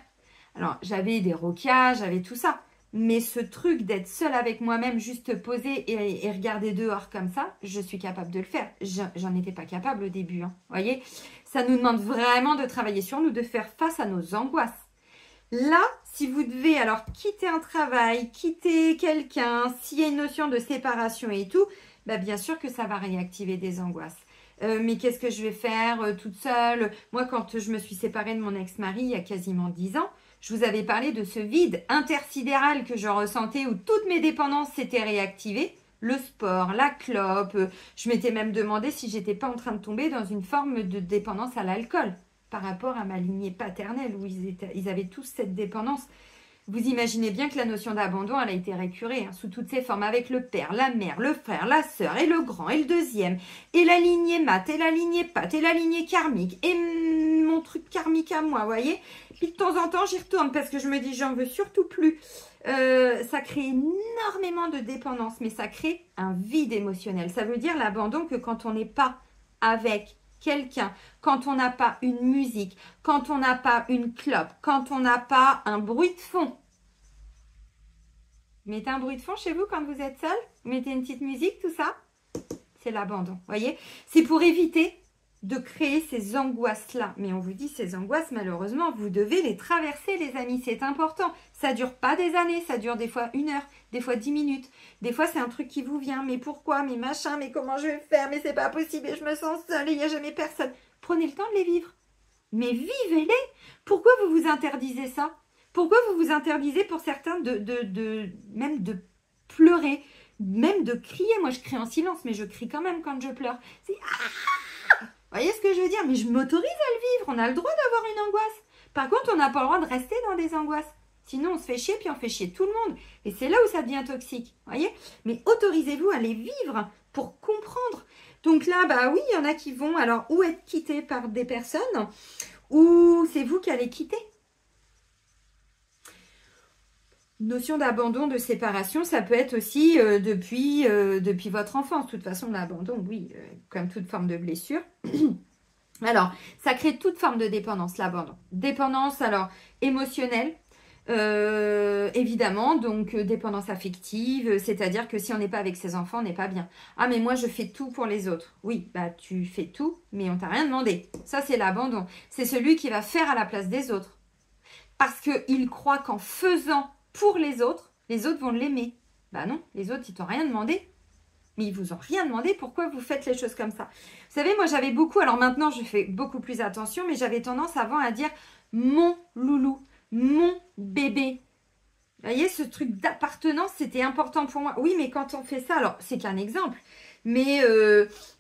A: Alors, j'avais des roquias, j'avais tout ça. Mais ce truc d'être seule avec moi-même, juste posée et regarder dehors comme ça, je suis capable de le faire. J'en étais pas capable au début. Hein. Vous voyez, ça nous demande vraiment de travailler sur nous, de faire face à nos angoisses. Là, si vous devez alors quitter un travail, quitter quelqu'un, s'il y a une notion de séparation et tout, bien sûr que ça va réactiver des angoisses. Mais qu'est-ce que je vais faire toute seule? Moi, quand je me suis séparée de mon ex-mari il y a quasiment 10 ans, je vous avais parlé de ce vide intersidéral que je ressentais où toutes mes dépendances s'étaient réactivées. Le sport, la clope. Je m'étais même demandé si j'étais pas en train de tomber dans une forme de dépendance à l'alcool par rapport à ma lignée paternelle où ils avaient tous cette dépendance. Vous imaginez bien que la notion d'abandon, elle a été récurée sous toutes ses formes avec le père, la mère, le frère, la sœur et le grand et le deuxième et la lignée mat et la lignée pat et la lignée karmique et mon truc karmique à moi, vous voyez. Puis de temps en temps, j'y retourne parce que je me dis j'en veux surtout plus. Ça crée énormément de dépendance, mais ça crée un vide émotionnel. Ça veut dire l'abandon que quand on n'est pas avec quelqu'un, quand on n'a pas une musique, quand on n'a pas une clope, quand on n'a pas un bruit de fond. Mettez un bruit de fond chez vous quand vous êtes seul, mettez une petite musique, tout ça. c'est l'abandon. Voyez, c'est pour éviter de créer ces angoisses-là. Mais on vous dit, ces angoisses, malheureusement, vous devez les traverser, les amis. C'est important. Ça dure pas des années, ça dure des fois 1 heure, des fois 10 minutes. Des fois, c'est un truc qui vous vient. Mais pourquoi? Mais machin, mais comment je vais faire? Mais c'est pas possible, et je me sens seule, et il n'y a jamais personne. Prenez le temps de les vivre. Mais vivez-les. Pourquoi vous vous interdisez ça? Pourquoi vous vous interdisez pour certains même de pleurer, même de crier? Moi, je crie en silence, mais je crie quand même quand je pleure. C'est vous voyez ce que je veux dire? Mais je m'autorise à le vivre. On a le droit d'avoir une angoisse. Par contre, on n'a pas le droit de rester dans des angoisses. Sinon, on se fait chier, puis on fait chier tout le monde. Et c'est là où ça devient toxique. Voyez? Mais autorisez-vous à les vivre pour comprendre. Donc là, bah oui, il y en a qui vont alors ou être quittés par des personnes, ou c'est vous qui allez quitter. Notion d'abandon, de séparation, ça peut être aussi depuis votre enfance. De toute façon, l'abandon, oui, comme toute forme de blessure. Alors, ça crée toute forme de dépendance, l'abandon. Dépendance, alors, émotionnelle, évidemment, donc dépendance affective, c'est-à-dire que si on n'est pas avec ses enfants, on n'est pas bien. Ah, mais moi, je fais tout pour les autres. Oui, bah tu fais tout, mais on t'a rien demandé. Ça, c'est l'abandon. C'est celui qui va faire à la place des autres. Parce qu'il croit qu'en faisant pour les autres vont l'aimer. Bah non, les autres, ils t'ont rien demandé. Mais ils vous ont rien demandé, pourquoi vous faites les choses comme ça? Vous savez, moi, j'avais beaucoup, alors maintenant, je fais beaucoup plus attention, mais j'avais tendance avant à dire mon loulou, mon bébé. Vous voyez, ce truc d'appartenance, c'était important pour moi. Oui, mais quand on fait ça, alors, c'est qu'un exemple. Mais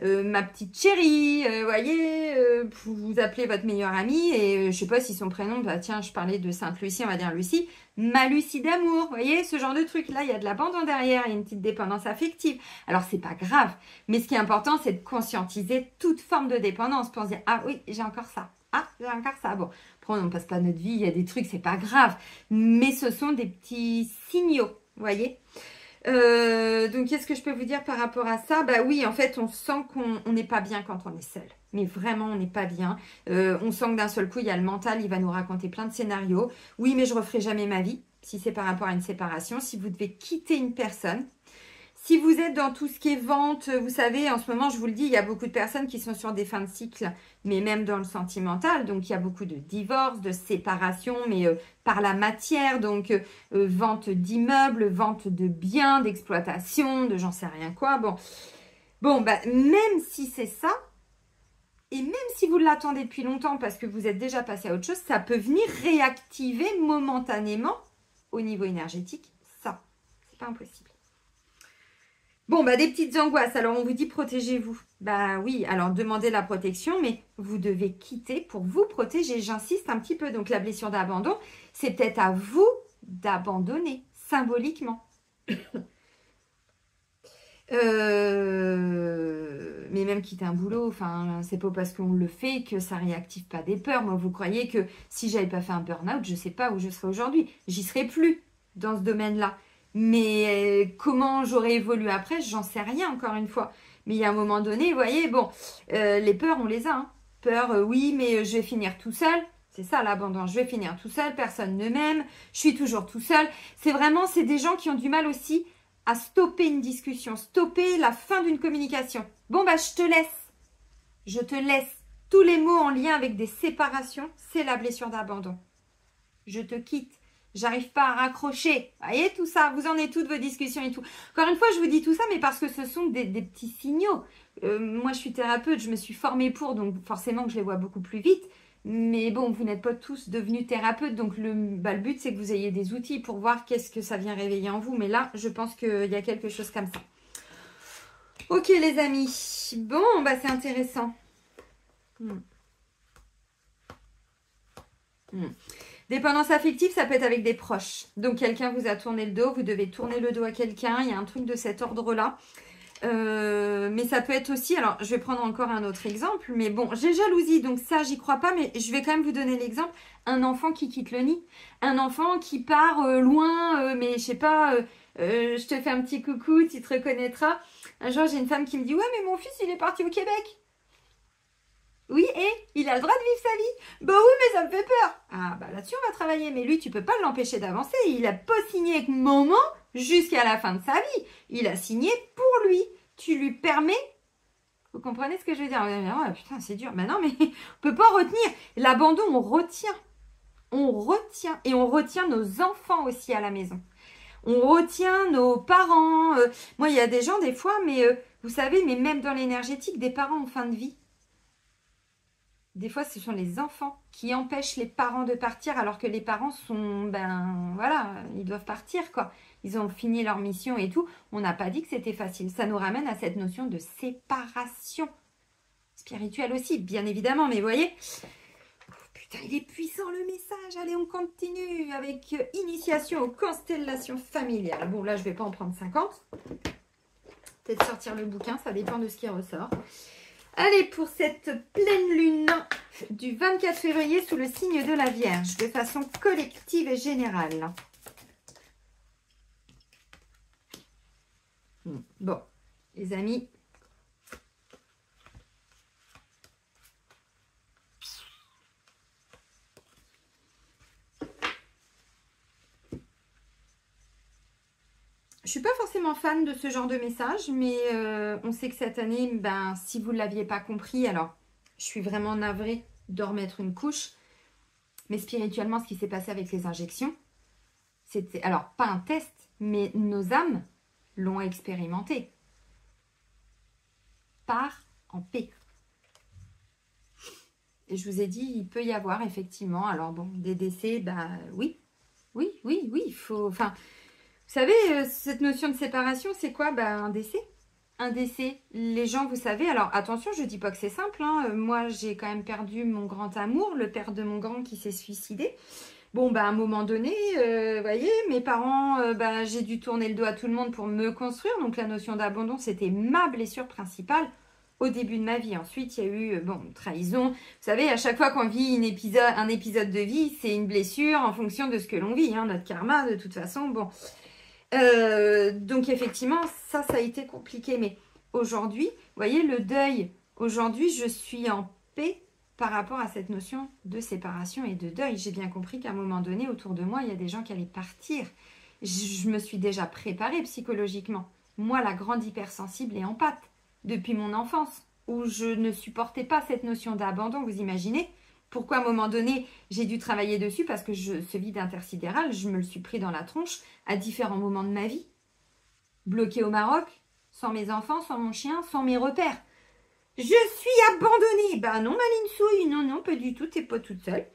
A: ma petite chérie, voyez, vous appelez votre meilleure amie et je sais pas si son prénom, bah tiens, je parlais de Sainte-Lucie, on va dire Lucie, ma Lucie d'amour, vous voyez, ce genre de truc. Là, il y a de l'abandon derrière, il y a une petite dépendance affective. Alors, c'est pas grave, mais ce qui est important, c'est de conscientiser toute forme de dépendance pour se dire, ah oui, j'ai encore ça. Ah, j'ai encore ça. Bon, après, on ne passe pas notre vie, il y a des trucs, c'est pas grave. Mais ce sont des petits signaux, vous voyez. Donc, qu'est-ce que je peux vous dire par rapport à ça? Bah oui, en fait, on sent qu'on n'est pas bien quand on est seul. Mais vraiment, on n'est pas bien. On sent que d'un seul coup, il y a le mental, il va nous raconter plein de scénarios. Oui, mais je referai jamais ma vie, si c'est par rapport à une séparation. Si vous devez quitter une personne, si vous êtes dans tout ce qui est vente, vous savez, en ce moment, je vous le dis, il y a beaucoup de personnes qui sont sur des fins de cycle, mais même dans le sentimental. Donc, il y a beaucoup de divorces, de séparations, mais par la matière. Donc, vente d'immeubles, vente de biens, d'exploitation, de j'en sais rien quoi. Bon, bah, même si c'est ça, et même si vous l'attendez depuis longtemps parce que vous êtes déjà passé à autre chose, ça peut venir réactiver momentanément au niveau énergétique. Ça, c'est pas impossible. Bon, bah des petites angoisses. Alors, on vous dit protégez-vous. Bah oui, alors demandez la protection, mais vous devez quitter pour vous protéger. J'insiste un petit peu. Donc, la blessure d'abandon, c'est peut-être à vous d'abandonner, symboliquement. Mais même quitter un boulot, enfin, c'est pas parce qu'on le fait que ça réactive pas des peurs. Moi, vous croyez que si j'avais pas fait un burn-out, je sais pas où je serais aujourd'hui. J'y serais plus dans ce domaine-là. Mais comment j'aurais évolué après, j'en sais rien encore une fois. Mais il y a un moment donné, vous voyez, bon, les peurs, on les a. Hein. Peur, oui, mais je vais finir tout seul. C'est ça l'abandon, je vais finir tout seul, personne ne m'aime, je suis toujours tout seul. C'est des gens qui ont du mal aussi à stopper une discussion, stopper la fin d'une communication. Bon, bah, je te laisse. Je te laisse. Tous les mots en lien avec des séparations, c'est la blessure d'abandon. Je te quitte. J'arrive pas à raccrocher. Vous voyez tout ça, vous en êtes toutes vos discussions et tout. Encore une fois, je vous dis tout ça, mais parce que ce sont des petits signaux. Moi, je suis thérapeute, je me suis formée pour, donc forcément que je les vois beaucoup plus vite. Mais bon, vous n'êtes pas tous devenus thérapeutes, donc le but, c'est que vous ayez des outils pour voir qu'est-ce que ça vient réveiller en vous. Mais là, je pense qu'il y a quelque chose comme ça. Ok, les amis. Bon, bah c'est intéressant. Dépendance affective, ça peut être avec des proches. Donc, quelqu'un vous a tourné le dos, vous devez tourner le dos à quelqu'un. Il y a un truc de cet ordre-là. Mais ça peut être aussi... Alors, je vais prendre encore un autre exemple. Mais bon, j'ai jalousie, donc ça, j'y crois pas. Mais je vais quand même vous donner l'exemple. Un enfant qui quitte le nid. Un enfant qui part loin, mais je sais pas... je te fais un petit coucou, tu te reconnaîtras. Un jour, j'ai une femme qui me dit « Ouais, mais mon fils, il est parti au Québec. » Oui, et il a le droit de vivre sa vie. Bah oui, mais ça me fait peur. Ah, bah là-dessus, on va travailler. Mais lui, tu peux pas l'empêcher d'avancer. Il a pas signé avec maman jusqu'à la fin de sa vie. Il a signé pour lui. Tu lui permets Vous comprenez ce que je veux dire? Oh, putain, c'est dur. Ben non, mais on peut pas retenir. L'abandon, on retient. On retient. Et on retient nos enfants aussi à la maison. On retient nos parents. Moi, il y a des gens, des fois, mais vous savez, mais même dans l'énergétique, des parents en fin de vie. Des fois, ce sont les enfants qui empêchent les parents de partir alors que les parents sont, ben voilà, ils doivent partir quoi. Ils ont fini leur mission et tout. On n'a pas dit que c'était facile. Ça nous ramène à cette notion de séparation spirituelle aussi, bien évidemment. Mais vous voyez, putain, il est puissant le message. Allez, on continue avec initiation aux constellations familiales. Bon, là, je ne vais pas en prendre 50. Peut-être sortir le bouquin, ça dépend de ce qui ressort. Allez, pour cette pleine lune du 24 février sous le signe de la Vierge, de façon collective et générale. Bon, les amis. Je suis pas forcément fan de ce genre de message, mais on sait que cette année, ben, si vous ne l'aviez pas compris, alors je suis vraiment navrée de remettre une couche. Mais spirituellement, ce qui s'est passé avec les injections, c'était, alors pas un test, mais nos âmes l'ont expérimenté. Part en paix. Et je vous ai dit, il peut y avoir effectivement, alors bon, des décès, ben oui, il faut, enfin... Vous savez, cette notion de séparation, c'est quoi? Ben, un décès. Un décès. Les gens, vous savez, alors attention, je ne dis pas que c'est simple. Hein. Moi, j'ai quand même perdu mon grand amour, le père de mon grand qui s'est suicidé. Bon, ben, à un moment donné, vous voyez, mes parents, ben, j'ai dû tourner le dos à tout le monde pour me construire. Donc, la notion d'abandon, c'était ma blessure principale au début de ma vie. Ensuite, il y a eu, bon, trahison. Vous savez, à chaque fois qu'on vit un épisode de vie, c'est une blessure en fonction de ce que l'on vit. Hein, notre karma, de toute façon, bon... donc effectivement, ça a été compliqué. Mais aujourd'hui, vous voyez, le deuil, aujourd'hui, je suis en paix par rapport à cette notion de séparation et de deuil. J'ai bien compris qu'à un moment donné, autour de moi, il y a des gens qui allaient partir. Je me suis déjà préparée psychologiquement. Moi, la grande hypersensible et empathe, depuis mon enfance, où je ne supportais pas cette notion d'abandon, vous imaginez ? Pourquoi à un moment donné, j'ai dû travailler dessus? Parce que ce vide intersidéral, je me le suis pris dans la tronche à différents moments de ma vie. Bloquée au Maroc, sans mes enfants, sans mon chien, sans mes repères. Je suis abandonnée. Ben non, Maline Souille, non, pas du tout, t'es pas toute seule.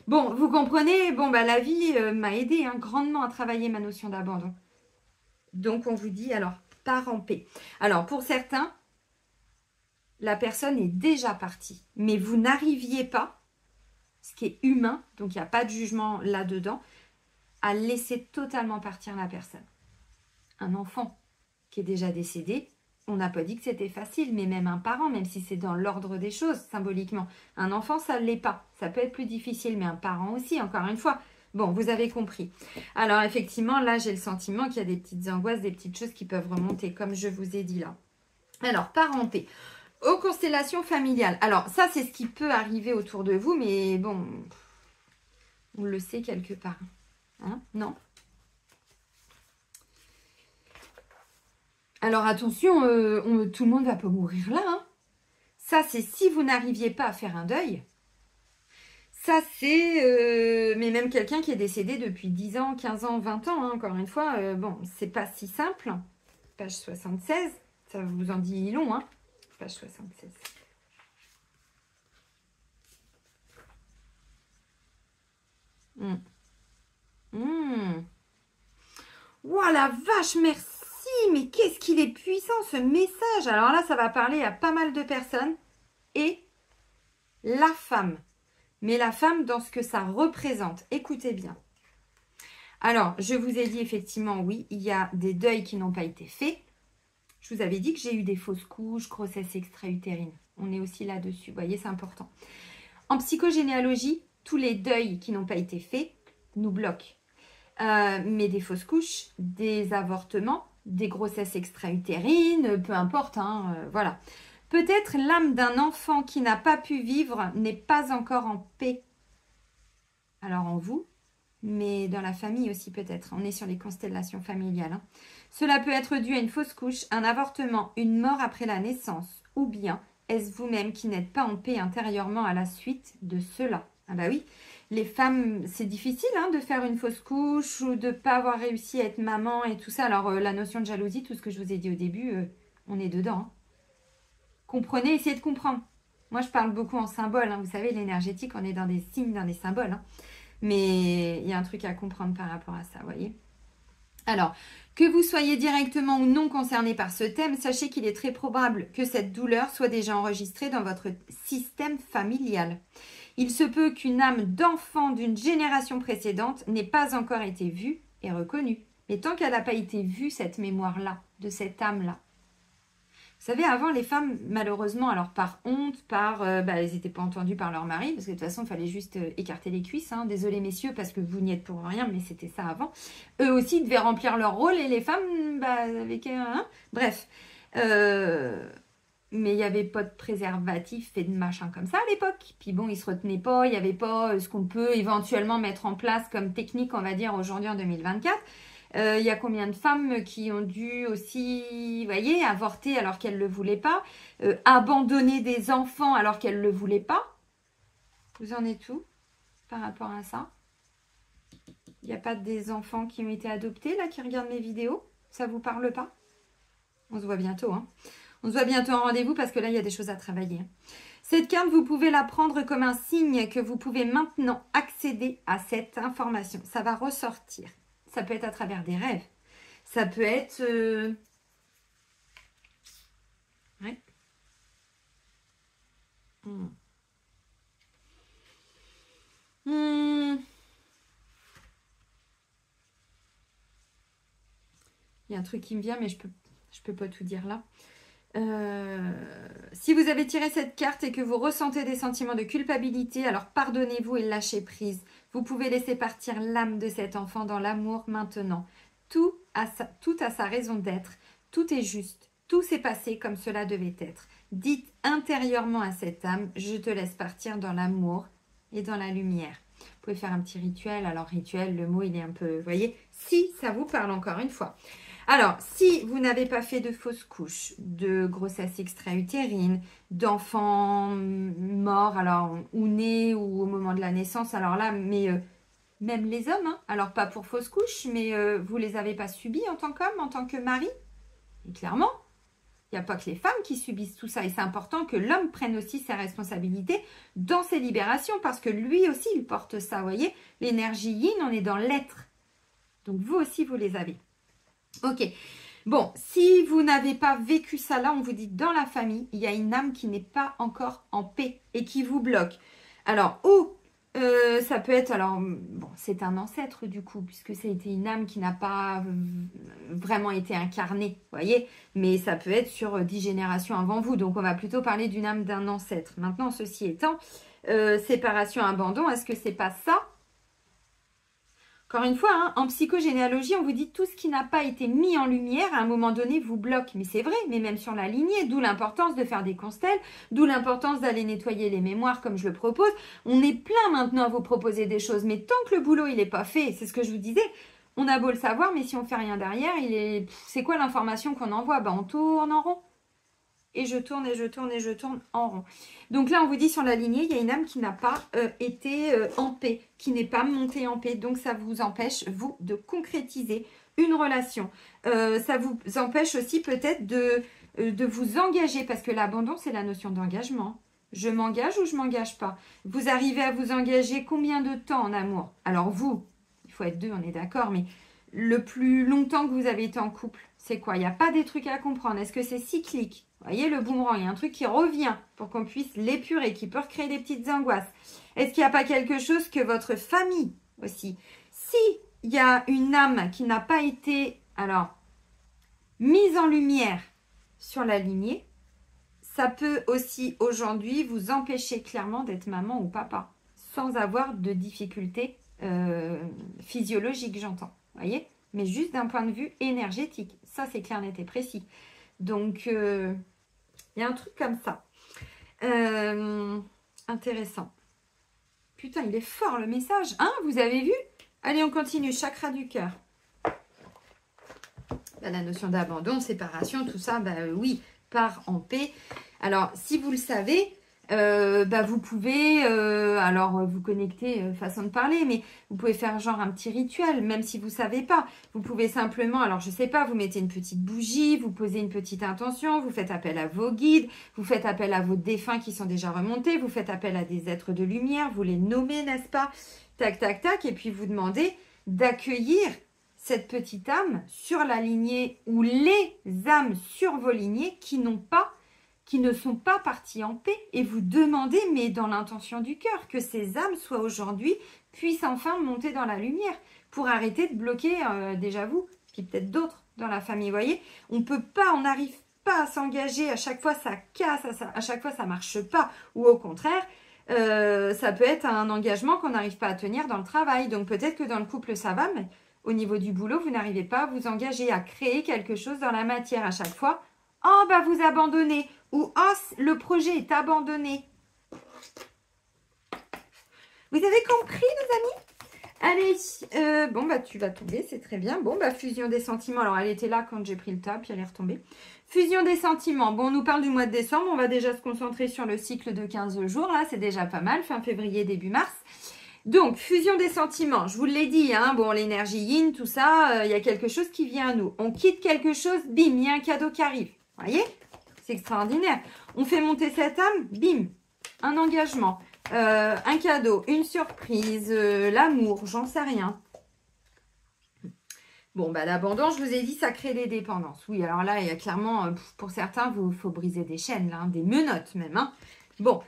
A: Bon, vous comprenez, bon, bah, la vie m'a aidé grandement à travailler ma notion d'abandon. Donc, on vous dit, alors, part en paix. Alors, pour certains, la personne est déjà partie, mais vous n'arriviez pas, ce qui est humain, donc il n'y a pas de jugement là-dedans, à laisser totalement partir la personne. Un enfant qui est déjà décédé, on n'a pas dit que c'était facile, mais même un parent, même si c'est dans l'ordre des choses, symboliquement. Un enfant, ça ne l'est pas. Ça peut être plus difficile, mais un parent aussi, encore une fois. Bon, vous avez compris. Alors, effectivement, là, j'ai le sentiment qu'il y a des petites angoisses, des petites choses qui peuvent remonter, comme je vous ai dit là. Alors, parenté. Aux constellations familiales. Alors, ça, c'est ce qui peut arriver autour de vous, mais bon, on le sait quelque part. Hein? Non? Alors, attention, tout le monde ne va pas mourir là. Hein? Ça, c'est si vous n'arriviez pas à faire un deuil. Ça, c'est... mais même quelqu'un qui est décédé depuis 10 ans, 15 ans, 20 ans, hein, encore une fois, bon, c'est pas si simple. Page 76, ça vous en dit long, hein? Page 76. Ouah, la vache, merci. Mais qu'est-ce qu'il est puissant, ce message. Alors là, ça va parler à pas mal de personnes. Et la femme. Mais la femme dans ce que ça représente. Écoutez bien. Alors, je vous ai dit effectivement, oui, il y a des deuils qui n'ont pas été faits. Je vous avais dit que j'ai eu des fausses couches, grossesse extra-utérine. On est aussi là-dessus, vous voyez, c'est important. En psychogénéalogie, tous les deuils qui n'ont pas été faits nous bloquent. Mais des fausses couches, des avortements, des grossesses extra-utérines, peu importe, hein, voilà. Peut-être l'âme d'un enfant qui n'a pas pu vivre n'est pas encore en paix. Alors en vous, mais dans la famille aussi peut-être. On est sur les constellations familiales. Hein. Cela peut être dû à une fausse couche, un avortement, une mort après la naissance ou bien est-ce vous-même qui n'êtes pas en paix intérieurement à la suite de cela? Ah bah oui, les femmes, c'est difficile hein, de faire une fausse couche ou de ne pas avoir réussi à être maman et tout ça. Alors, la notion de jalousie, tout ce que je vous ai dit au début, on est dedans. Hein. Comprenez, essayez de comprendre. Moi, je parle beaucoup en symboles. Hein. Vous savez, l'énergétique, on est dans des signes, dans des symboles. Hein. Mais il y a un truc à comprendre par rapport à ça, vous voyez. Alors, que vous soyez directement ou non concerné par ce thème, sachez qu'il est très probable que cette douleur soit déjà enregistrée dans votre système familial. Il se peut qu'une âme d'enfant d'une génération précédente n'ait pas encore été vue et reconnue. Mais tant qu'elle n'a pas été vue, cette mémoire-là, de cette âme-là. Vous savez, avant, les femmes, malheureusement, alors par honte, elles n'étaient pas entendues par leur mari, parce que de toute façon, il fallait juste écarter les cuisses. Hein. Désolé, messieurs, parce que vous n'y êtes pour rien, mais c'était ça avant. Eux aussi devaient remplir leur rôle, et les femmes, avec un... Bref. Mais il n'y avait pas de préservatif et de machin comme ça à l'époque. Puis bon, ils ne se retenaient pas, il n'y avait pas ce qu'on peut éventuellement mettre en place comme technique, on va dire, aujourd'hui en 2024. Il y a combien de femmes qui ont dû aussi, vous voyez, avorter alors qu'elles ne le voulaient pas, abandonner des enfants alors qu'elles ne le voulaient pas. Vous en êtes où par rapport à ça? Il n'y a pas des enfants qui ont été adoptés là, qui regardent mes vidéos? Ça ne vous parle pas? On se voit bientôt, hein. On se voit bientôt en rendez-vous parce que là, il y a des choses à travailler. Cette carte, vous pouvez la prendre comme un signe que vous pouvez maintenant accéder à cette information. Ça va ressortir. Ça peut être à travers des rêves. Ça peut être... Ouais. Il y a un truc qui me vient, mais je peux pas tout dire là. Si vous avez tiré cette carte et que vous ressentez des sentiments de culpabilité, alors pardonnez-vous et lâchez prise. Vous pouvez laisser partir l'âme de cet enfant dans l'amour maintenant. Tout a sa raison d'être. Tout est juste. Tout s'est passé comme cela devait être. Dites intérieurement à cette âme, je te laisse partir dans l'amour et dans la lumière. Vous pouvez faire un petit rituel. Alors rituel, le mot il est un peu, vous voyez, si ça vous parle encore une fois. Alors, si vous n'avez pas fait de fausse couche, de grossesse extra-utérine, d'enfants morts, alors ou nés ou au moment de la naissance, alors là, mais même les hommes, hein, alors pas pour fausse couche, mais vous les avez pas subis en tant qu'homme, en tant que mari. Et clairement, il n'y a pas que les femmes qui subissent tout ça. Et c'est important que l'homme prenne aussi ses responsabilités dans ses libérations, parce que lui aussi, il porte ça, vous voyez. L'énergie yin, on est dans l'être. Donc vous aussi, vous les avez. Ok, bon, si vous n'avez pas vécu ça là, on vous dit dans la famille, il y a une âme qui n'est pas encore en paix et qui vous bloque. Alors, ça peut être, alors, bon, c'est un ancêtre du coup, puisque ça a été une âme qui n'a pas vraiment été incarnée, vous voyez, mais ça peut être sur 10 générations avant vous, donc on va plutôt parler d'une âme d'un ancêtre. Maintenant, ceci étant, séparation, abandon, est-ce que c'est pas ça? Encore une fois, hein, en psychogénéalogie, on vous dit tout ce qui n'a pas été mis en lumière, à un moment donné, vous bloque. Mais c'est vrai, mais même sur la lignée, d'où l'importance de faire des constelles, d'où l'importance d'aller nettoyer les mémoires comme je le propose. On est plein maintenant à vous proposer des choses, mais tant que le boulot, il n'est pas fait, c'est ce que je vous disais, on a beau le savoir, mais si on ne fait rien derrière, c'est quoi l'information qu'on envoie? On tourne en rond. Et je tourne et je tourne et je tourne en rond. Donc là, on vous dit sur la lignée, il y a une âme qui n'a pas été en paix, qui n'est pas montée en paix. Donc ça vous empêche, vous, de concrétiser une relation. Ça vous empêche aussi peut-être de vous engager, parce que l'abandon, c'est la notion d'engagement. Je m'engage ou je ne m'engage pas? Vous arrivez à vous engager combien de temps en amour? Alors vous, il faut être deux, on est d'accord, mais le plus longtemps que vous avez été en couple, c'est quoi? Il n'y a pas des trucs à comprendre. Est-ce que c'est cyclique? Vous voyez, le boomerang, il y a un truc qui revient pour qu'on puisse l'épurer, qui peut recréer des petites angoisses. Est-ce qu'il n'y a pas quelque chose que votre famille aussi? Si il y a une âme qui n'a pas été, alors, mise en lumière sur la lignée, ça peut aussi aujourd'hui vous empêcher clairement d'être maman ou papa, sans avoir de difficultés physiologiques, j'entends. Vous voyez? Mais juste d'un point de vue énergétique. Ça, c'est clair, net et précis. Donc, il y a un truc comme ça. Intéressant. Putain, il est fort le message. Hein, vous avez vu? Allez, on continue. Chakra du cœur. La notion d'abandon, séparation, tout ça, oui, part en paix. Alors, si vous le savez, vous pouvez, vous connecter, façon de parler, mais vous pouvez faire genre un petit rituel, même si vous ne savez pas. Vous pouvez simplement, alors je ne sais pas, vous mettez une petite bougie, vous posez une petite intention, vous faites appel à vos guides, vous faites appel à vos défunts qui sont déjà remontés, vous faites appel à des êtres de lumière, vous les nommez, n'est-ce pas? Tac, tac, tac, et puis vous demandez d'accueillir cette petite âme sur la lignée ou les âmes sur vos lignées qui ne sont pas partis en paix, et vous demandez, mais dans l'intention du cœur, que ces âmes soient aujourd'hui, puissent enfin monter dans la lumière, pour arrêter de bloquer déjà vous, puis peut-être d'autres dans la famille, vous voyez. On n'arrive pas à s'engager, à chaque fois ça casse, à chaque fois ça marche pas, ou au contraire, ça peut être un engagement qu'on n'arrive pas à tenir dans le travail. Donc peut-être que dans le couple ça va, mais au niveau du boulot, vous n'arrivez pas à vous engager, à créer quelque chose dans la matière à chaque fois. Oh, vous abandonnez. Ou oh, le projet est abandonné. Vous avez compris, les amis? Allez, tu vas tomber, c'est très bien. Fusion des sentiments. Alors, elle était là quand j'ai pris le tas, puis elle est retombée. Fusion des sentiments. Bon, on nous parle du mois de décembre. On va déjà se concentrer sur le cycle de 15 jours. Là, c'est déjà pas mal. Fin février, début mars. Donc, fusion des sentiments. Je vous l'ai dit, hein. Bon, l'énergie yin, tout ça, il y a quelque chose qui vient à nous. On quitte quelque chose, bim, il y a un cadeau qui arrive. Vous voyez? C'est extraordinaire. On fait monter cette âme, bim, un engagement, un cadeau, une surprise, l'amour, j'en sais rien. Bon, l'abandon, je vous ai dit, ça crée des dépendances. Oui, alors là, il y a clairement, pour certains, il faut briser des chaînes, là, hein, des menottes même. Hein. Bon,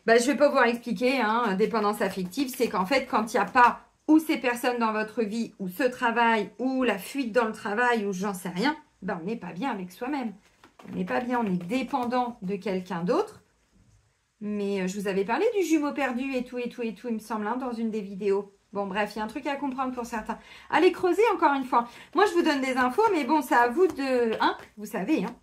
A: je ne vais pas vous expliquer, hein, dépendance affective, c'est qu'en fait, quand il n'y a pas ou ces personnes dans votre vie, ou ce travail, ou la fuite dans le travail, ou j'en sais rien, on n'est pas bien avec soi-même. On n'est pas bien, on est dépendant de quelqu'un d'autre. Mais je vous avais parlé du jumeau perdu et tout, il me semble, hein, dans une des vidéos. Bon, bref, il y a un truc à comprendre pour certains. Allez creuser encore une fois. Moi, je vous donne des infos, mais bon, c'est à vous de... Hein, vous savez, hein.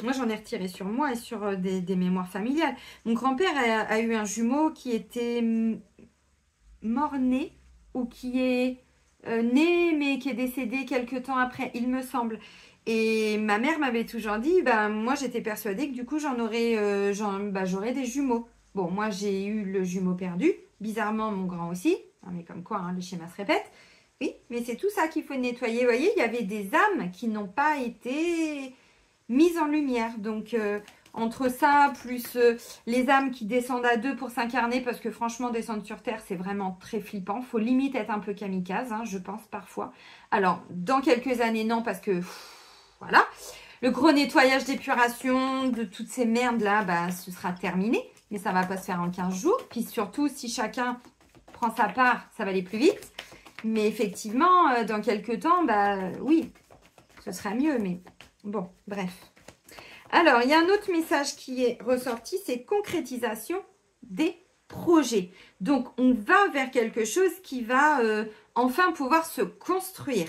A: Moi, j'en ai retiré sur moi et sur des mémoires familiales. Mon grand-père a eu un jumeau qui était mort-né ou qui est... né mais qui est décédé quelques temps après, il me semble. Et ma mère m'avait toujours dit, moi j'étais persuadée que du coup j'aurais des jumeaux. Bon, moi j'ai eu le jumeau perdu, bizarrement mon grand aussi, mais comme quoi hein, le schéma se répète. Oui, mais c'est tout ça qu'il faut nettoyer. Vous voyez, il y avait des âmes qui n'ont pas été mises en lumière. Donc entre ça, plus les âmes qui descendent à deux pour s'incarner, parce que franchement, descendre sur Terre, c'est vraiment très flippant. Il faut limite être un peu kamikaze, hein, je pense, parfois. Alors, dans quelques années, non, parce que, voilà. Le gros nettoyage d'épuration de toutes ces merdes-là, ce sera terminé. Mais ça ne va pas se faire en 15 jours. Puis surtout, si chacun prend sa part, ça va aller plus vite. Mais effectivement, dans quelques temps, oui, ce sera mieux. Mais bon, bref. Alors, il y a un autre message qui est ressorti, c'est concrétisation des projets. Donc, on va vers quelque chose qui va enfin pouvoir se construire.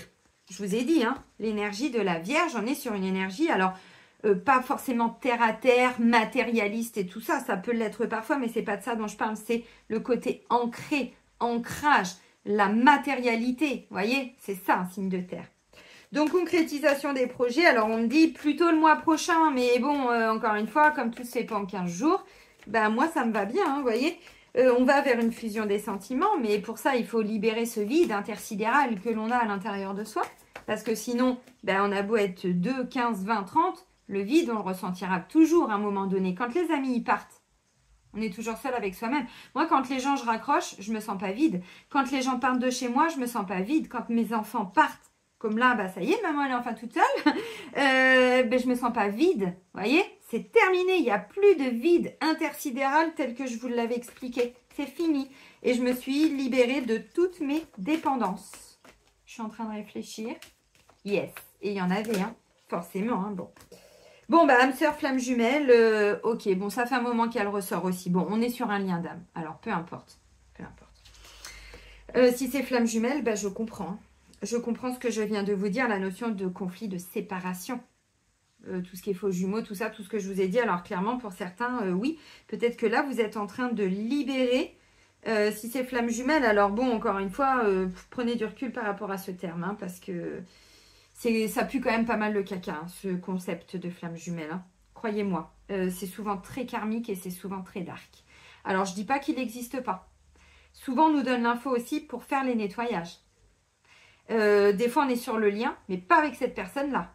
A: Je vous ai dit, hein, l'énergie de la Vierge, on est sur une énergie, alors, pas forcément terre à terre, matérialiste et tout ça, ça peut l'être parfois, mais c'est pas de ça dont je parle, c'est le côté ancré, ancrage, la matérialité, vous voyez, c'est ça un signe de terre. Donc, concrétisation des projets. Alors, on me dit plutôt le mois prochain. Mais bon, encore une fois, comme tout se fait pas en 15 jours, moi, ça me va bien, hein, vous voyez. On va vers une fusion des sentiments. Mais pour ça, il faut libérer ce vide intersidéral que l'on a à l'intérieur de soi. Parce que sinon, on a beau être 2, 15, 20, 30. Le vide, on le ressentira toujours à un moment donné. Quand les amis, ils partent, on est toujours seul avec soi-même. Moi, quand les gens, je raccroche, je me sens pas vide. Quand les gens partent de chez moi, je me sens pas vide. Quand mes enfants partent, comme là, ça y est, maman, elle est enfin toute seule. Je me sens pas vide. Vous voyez, c'est terminé. Il n'y a plus de vide intersidéral tel que je vous l'avais expliqué. C'est fini. Et je me suis libérée de toutes mes dépendances. Je suis en train de réfléchir. Yes. Et il y en avait, hein. Forcément, hein. Bon, âme sœur, flamme jumelle. Ok, bon, ça fait un moment qu'elle ressort aussi. Bon, on est sur un lien d'âme. Alors, peu importe. Peu importe. Si c'est flamme jumelle, je comprends. Hein. Je comprends ce que je viens de vous dire, la notion de conflit, de séparation. Tout ce qui est faux jumeaux, tout ça, tout ce que je vous ai dit. Alors clairement, pour certains, oui. Peut-être que là, vous êtes en train de libérer. Si c'est flamme jumelle, alors bon, encore une fois, prenez du recul par rapport à ce terme. Hein, parce que Ça pue quand même pas mal le caca, hein, ce concept de flamme jumelle. Hein. Croyez-moi, c'est souvent très karmique et c'est souvent très dark. Alors, je dis pas qu'il n'existe pas. Souvent, on nous donne l'info aussi pour faire les nettoyages. Des fois, on est sur le lien, mais pas avec cette personne-là.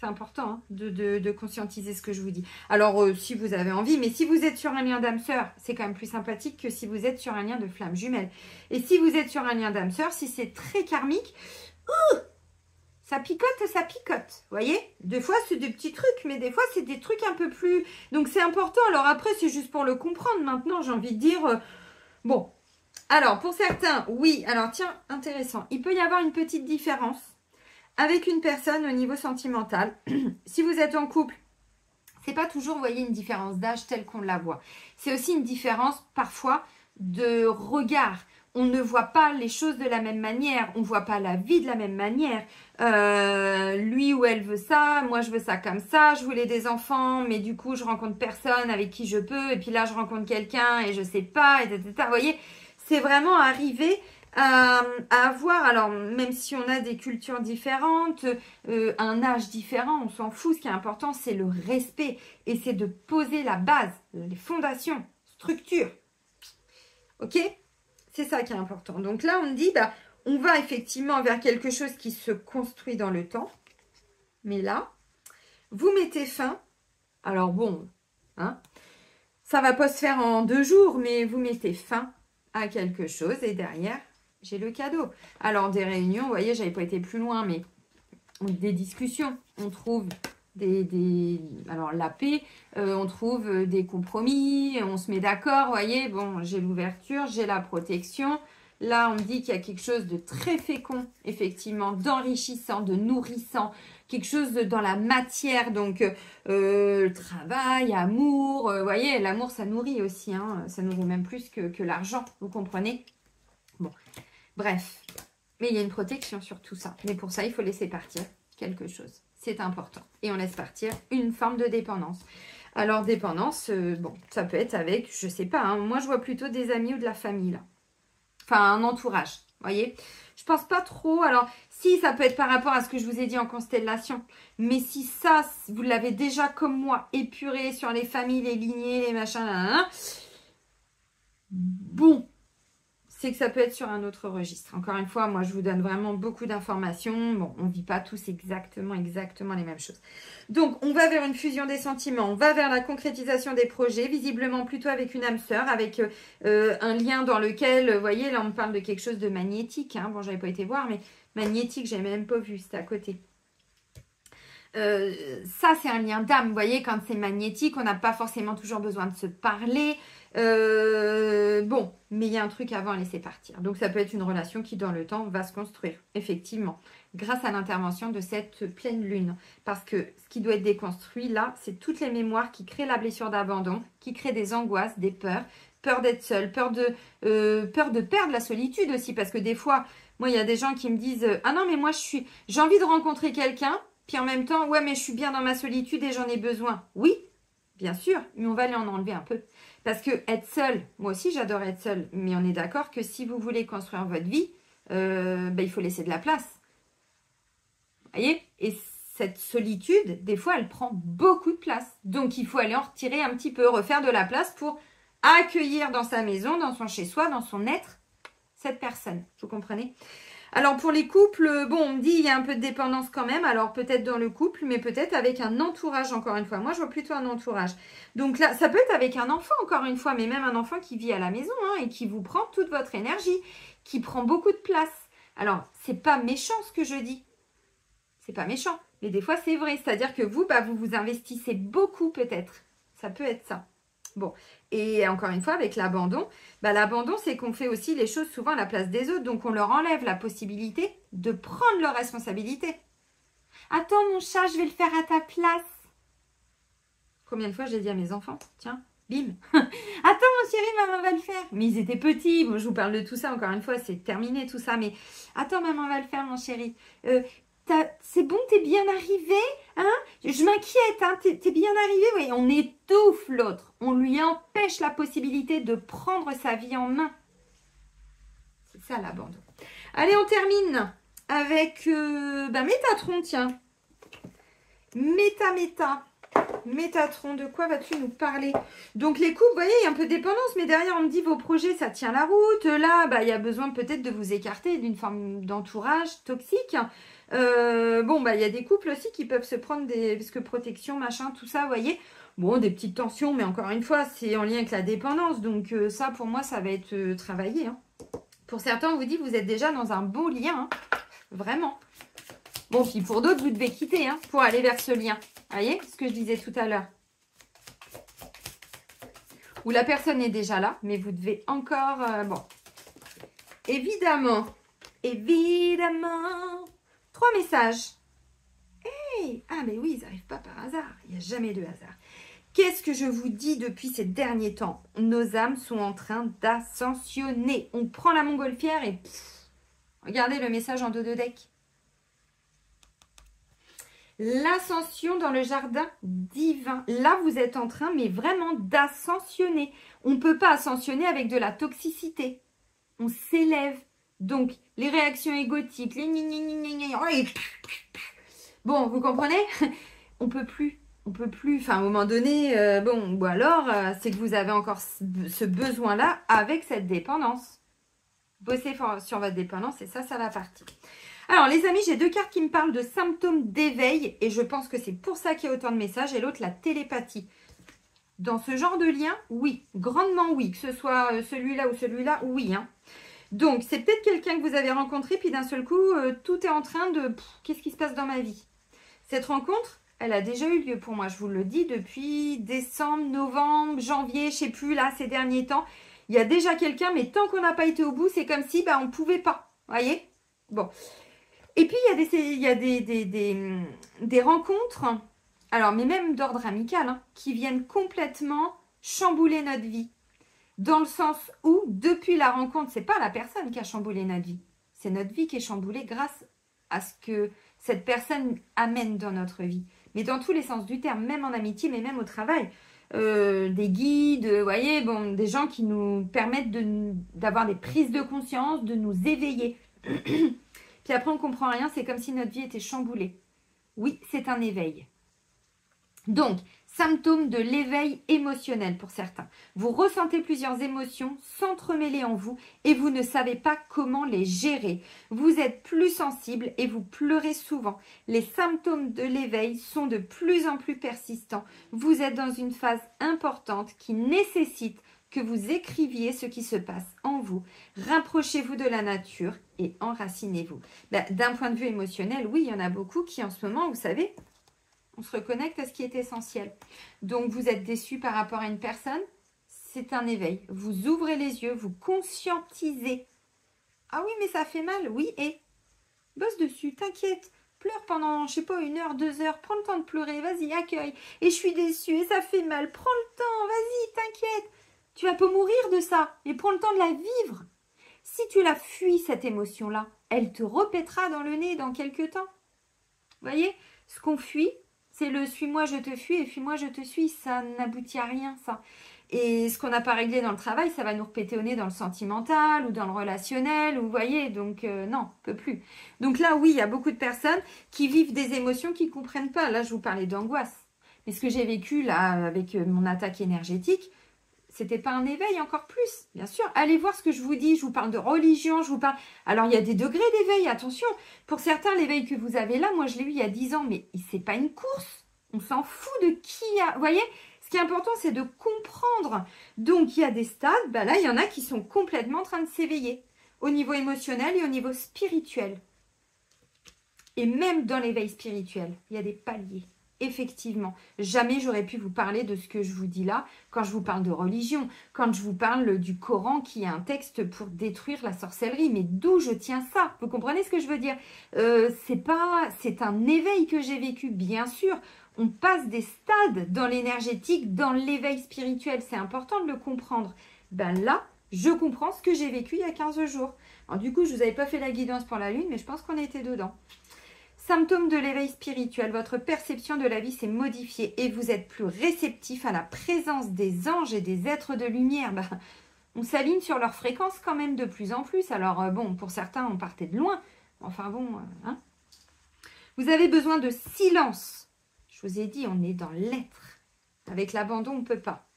A: C'est important hein, de conscientiser ce que je vous dis. Alors, si vous avez envie, mais si vous êtes sur un lien d'âme sœur, c'est quand même plus sympathique que si vous êtes sur un lien de flamme jumelle. Et si vous êtes sur un lien d'âme sœur, si c'est très karmique, ça picote, ça picote. Vous voyez? Des fois, c'est des petits trucs, mais des fois, c'est des trucs un peu plus... Donc, c'est important. Alors après, c'est juste pour le comprendre. Maintenant, j'ai envie de dire... Bon. Alors, pour certains, oui. Alors, tiens, intéressant. Il peut y avoir une petite différence avec une personne au niveau sentimental. Si vous êtes en couple, c'est pas toujours, vous voyez, une différence d'âge telle qu'on la voit. C'est aussi une différence, parfois, de regard. On ne voit pas les choses de la même manière. On ne voit pas la vie de la même manière. Lui ou elle veut ça, moi je veux ça comme ça. Je voulais des enfants, mais du coup, je rencontre personne avec qui je peux. Et puis là, je rencontre quelqu'un et je sais pas, etc. Vous voyez, c'est vraiment arriver à avoir, alors même si on a des cultures différentes, un âge différent, on s'en fout. Ce qui est important, c'est le respect. Et c'est de poser la base, les fondations, structure. Ok ? C'est ça qui est important. Donc là, on dit, bah, on va effectivement vers quelque chose qui se construit dans le temps. Mais là, vous mettez fin. Alors bon, hein, ça va pas se faire en 2 jours, mais vous mettez fin à quelque chose. Et derrière, j'ai le cadeau. Alors, des réunions, vous voyez, j'avais pas été plus loin, mais des discussions. On trouve alors la paix, on trouve des compromis, on se met d'accord, vous voyez, bon, j'ai l'ouverture, j'ai la protection. Là, on me dit qu'il y a quelque chose de très fécond, effectivement, d'enrichissant, de nourrissant, quelque chose dans la matière, donc travail, amour, vous voyez, l'amour, ça nourrit aussi, hein, ça nourrit même plus que l'argent, vous comprenez? Bon, bref, mais il y a une protection sur tout ça, mais pour ça, il faut laisser partir quelque chose. C'est important. Et on laisse partir une forme de dépendance. Alors, dépendance, bon, ça peut être avec, je sais pas, hein, moi, je vois plutôt des amis ou de la famille, là. Enfin, un entourage, vous voyez. Je pense pas trop. Alors, si, ça peut être par rapport à ce que je vous ai dit en constellation. Mais si ça, vous l'avez déjà, comme moi, épuré sur les familles, les lignées, les machins, là, bon, c'est que ça peut être sur un autre registre. Encore une fois, moi, je vous donne vraiment beaucoup d'informations. Bon, on ne vit pas tous exactement les mêmes choses. Donc, on va vers une fusion des sentiments. On va vers la concrétisation des projets, visiblement plutôt avec une âme sœur, avec un lien dans lequel, vous voyez, là, on parle de quelque chose de magnétique. Hein. Bon, j'avais pas été voir, mais magnétique, j'ai même pas vu, c'était à côté. Ça, c'est un lien d'âme. Vous voyez, quand c'est magnétique, on n'a pas forcément toujours besoin de se parler. Bon, mais il y a un truc avant à laisser partir. Donc, ça peut être une relation qui, dans le temps, va se construire, effectivement, grâce à l'intervention de cette pleine lune. Parce que ce qui doit être déconstruit, là, c'est toutes les mémoires qui créent la blessure d'abandon, qui créent des angoisses, des peurs, peur d'être seule, peur de perdre la solitude aussi. Parce que des fois, moi, il y a des gens qui me disent « Ah non, mais moi, j'ai envie de rencontrer quelqu'un. » Puis en même temps, ouais, mais je suis bien dans ma solitude et j'en ai besoin. Oui, bien sûr, mais on va aller en enlever un peu. Parce que être seul, moi aussi j'adore être seule, mais on est d'accord que si vous voulez construire votre vie, il faut laisser de la place. Vous voyez? Et cette solitude, des fois, elle prend beaucoup de place. Donc il faut aller en retirer un petit peu, refaire de la place pour accueillir dans sa maison, dans son chez-soi, dans son être, cette personne. Vous comprenez? Alors, pour les couples, bon, on me dit il y a un peu de dépendance quand même. Alors, peut-être dans le couple, mais peut-être avec un entourage, encore une fois. Moi, je vois plutôt un entourage. Donc là, ça peut être avec un enfant, encore une fois, mais même un enfant qui vit à la maison hein, et qui vous prend toute votre énergie, qui prend beaucoup de place. Alors, c'est pas méchant ce que je dis. C'est pas méchant. Mais des fois, c'est vrai. C'est-à-dire que vous, vous vous investissez beaucoup, peut-être. Ça peut être ça. Bon, et encore une fois, avec l'abandon, l'abandon, c'est qu'on fait aussi les choses souvent à la place des autres. Donc, on leur enlève la possibilité de prendre leurs responsabilités. Attends, mon chat, je vais le faire à ta place. Combien de fois j'ai dit à mes enfants, tiens, bim. Attends, mon chéri, maman va le faire. Mais ils étaient petits. Bon, je vous parle de tout ça, encore une fois, c'est terminé tout ça. Mais attends, maman va le faire, mon chéri. C'est bon, t'es bien arrivé, hein? Je m'inquiète, hein? T'es bien arrivé. Oui, on étouffe l'autre. On lui empêche la possibilité de prendre sa vie en main. C'est ça l'abandon. Allez, on termine avec Métatron, tiens. Métatron, de quoi vas-tu nous parler? Donc les couples, vous voyez, il y a un peu de dépendance, mais derrière on me dit vos projets, ça tient la route. Là, il y a besoin peut-être de vous écarter d'une forme d'entourage toxique. Il y a des couples aussi qui peuvent se prendre parce que protection, machin, tout ça, vous voyez. Bon, des petites tensions, mais encore une fois, c'est en lien avec la dépendance. Donc ça, pour moi, ça va être travaillé. Hein. Pour certains, on vous dit vous êtes déjà dans un beau lien. Hein. Vraiment. Bon, puis pour d'autres, vous devez quitter hein, pour aller vers ce lien. Vous voyez ce que je disais tout à l'heure. Où la personne est déjà là, mais vous devez encore... Évidemment. 3 messages. Hey, ah, mais oui, ils n'arrivent pas par hasard. Il n'y a jamais de hasard. Qu'est-ce que je vous dis depuis ces derniers temps? Nos âmes sont en train d'ascensionner. On prend la montgolfière et... regardez le message en dos de deck. L'ascension dans le jardin divin. Là, vous êtes en train, mais vraiment d'ascensionner. On ne peut pas ascensionner avec de la toxicité. On s'élève. Donc, les réactions égotiques, les bon, vous comprenez? On peut plus. Enfin, à un moment donné, ou alors, c'est que vous avez encore ce besoin-là avec cette dépendance. Bossez sur votre dépendance et ça va partir. Alors, les amis, j'ai 2 cartes qui me parlent de symptômes d'éveil et je pense que c'est pour ça qu'il y a autant de messages. Et l'autre, la télépathie. Dans ce genre de lien, oui, grandement oui. Que ce soit celui-là ou celui-là, oui. Hein. Donc, c'est peut-être quelqu'un que vous avez rencontré, puis d'un seul coup, tout est en train de... qu'est-ce qui se passe dans ma vie? Cette rencontre, elle a déjà eu lieu pour moi, je vous le dis, depuis décembre, novembre, janvier, je ne sais plus, là, ces derniers temps. Il y a déjà quelqu'un, mais tant qu'on n'a pas été au bout, c'est comme si on ne pouvait pas. Vous voyez? Bon. Et puis, il y a des rencontres, alors, mais même d'ordre amical, hein, qui viennent complètement chambouler notre vie. Dans le sens où, depuis la rencontre, ce n'est pas la personne qui a chamboulé notre vie. C'est notre vie qui est chamboulée grâce à ce que cette personne amène dans notre vie. Mais dans tous les sens du terme, même en amitié, mais même au travail. Des guides, vous voyez, des gens qui nous permettent d'avoir des prises de conscience, de nous éveiller. Puis après, on ne comprend rien, c'est comme si notre vie était chamboulée. Oui, c'est un éveil. Donc, symptômes de l'éveil émotionnel pour certains. Vous ressentez plusieurs émotions s'entremêler en vous et vous ne savez pas comment les gérer. Vous êtes plus sensible et vous pleurez souvent. Les symptômes de l'éveil sont de plus en plus persistants. Vous êtes dans une phase importante qui nécessite que vous écriviez ce qui se passe en vous. Rapprochez-vous de la nature et enracinez-vous. D'un point de vue émotionnel, oui, il y en a beaucoup qui en ce moment, vous savez, on se reconnecte à ce qui est essentiel. Donc, vous êtes déçu par rapport à une personne, c'est un éveil. Vous ouvrez les yeux, vous conscientisez. Ah oui, mais ça fait mal. Oui, et bosse dessus, t'inquiète. Pleure pendant, je sais pas, 1 heure, 2 heures. Prends le temps de pleurer, vas-y, accueille. Et je suis déçue et ça fait mal. Prends le temps, vas-y, t'inquiète. Tu vas pas mourir de ça, mais prends le temps de la vivre. Si tu la fuis, cette émotion-là, elle te repètera dans le nez dans quelques temps. Vous voyez, ce qu'on fuit, c'est le « suis-moi, je te fuis » et « fuis-moi, je te suis ». Ça n'aboutit à rien, ça. Et ce qu'on n'a pas réglé dans le travail, ça va nous repéter au nez dans le sentimental ou dans le relationnel, vous voyez. Donc, non, on peut plus. Donc là, oui, il y a beaucoup de personnes qui vivent des émotions qu'ils ne comprennent pas. Là, je vous parlais d'angoisse. Mais ce que j'ai vécu, là, avec mon attaque énergétique, c'était pas un éveil encore plus, bien sûr. Allez voir ce que je vous dis. Je vous parle de religion, je vous parle... Alors, il y a des degrés d'éveil, attention. Pour certains, l'éveil que vous avez là, moi, je l'ai eu il y a 10 ans, mais c'est pas une course. On s'en fout de qui a... Vous voyez, ce qui est important, c'est de comprendre. Donc, il y a des stades. Là, il y en a qui sont complètement en train de s'éveiller. Au niveau émotionnel et au niveau spirituel. Et même dans l'éveil spirituel, il y a des paliers. Effectivement, jamais j'aurais pu vous parler de ce que je vous dis là quand je vous parle de religion, quand je vous parle du Coran qui est un texte pour détruire la sorcellerie. Mais d'où je tiens ça? Vous comprenez ce que je veux dire? C'est un éveil que j'ai vécu, bien sûr. On passe des stades dans l'énergétique, dans l'éveil spirituel. C'est important de le comprendre. Là, je comprends ce que j'ai vécu il y a 15 jours. Alors du coup, je ne vous avais pas fait la guidance pour la lune, mais je pense qu'on était dedans. Symptômes de l'éveil spirituel, votre perception de la vie s'est modifiée et vous êtes plus réceptif à la présence des anges et des êtres de lumière. On s'aligne sur leur fréquence quand même de plus en plus. Alors bon, pour certains, on partait de loin. Enfin bon, hein. Vous avez besoin de silence. Je vous ai dit, on est dans l'être. Avec l'abandon, on ne peut pas.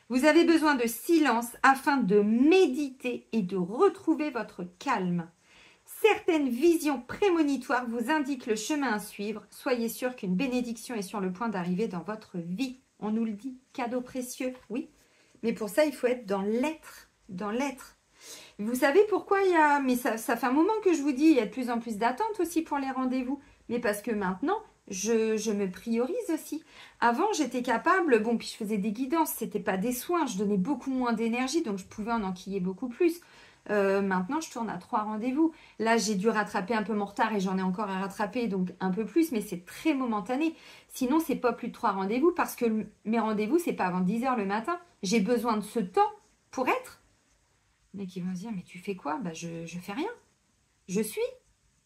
A: Vous avez besoin de silence afin de méditer et de retrouver votre calme. Certaines visions prémonitoires vous indiquent le chemin à suivre. Soyez sûr qu'une bénédiction est sur le point d'arriver dans votre vie. On nous le dit, cadeau précieux, oui. Mais pour ça, il faut être dans l'être, dans l'être. Vous savez pourquoi il y a... Mais ça fait un moment que je vous dis, il y a de plus en plus d'attentes aussi pour les rendez-vous. Mais parce que maintenant, je me priorise aussi. Avant, j'étais capable, bon, puis je faisais des guidances, c'était pas des soins, je donnais beaucoup moins d'énergie, donc je pouvais en enquiller beaucoup plus. Maintenant, je tourne à 3 rendez-vous. Là, j'ai dû rattraper un peu mon retard et j'en ai encore à rattraper, donc un peu plus, mais c'est très momentané. Sinon, c'est pas plus de 3 rendez-vous parce que mes rendez-vous, c'est pas avant 10 h le matin. J'ai besoin de ce temps pour être. Mais qui vont se dire, mais tu fais quoi? Bah, je fais rien. Je suis.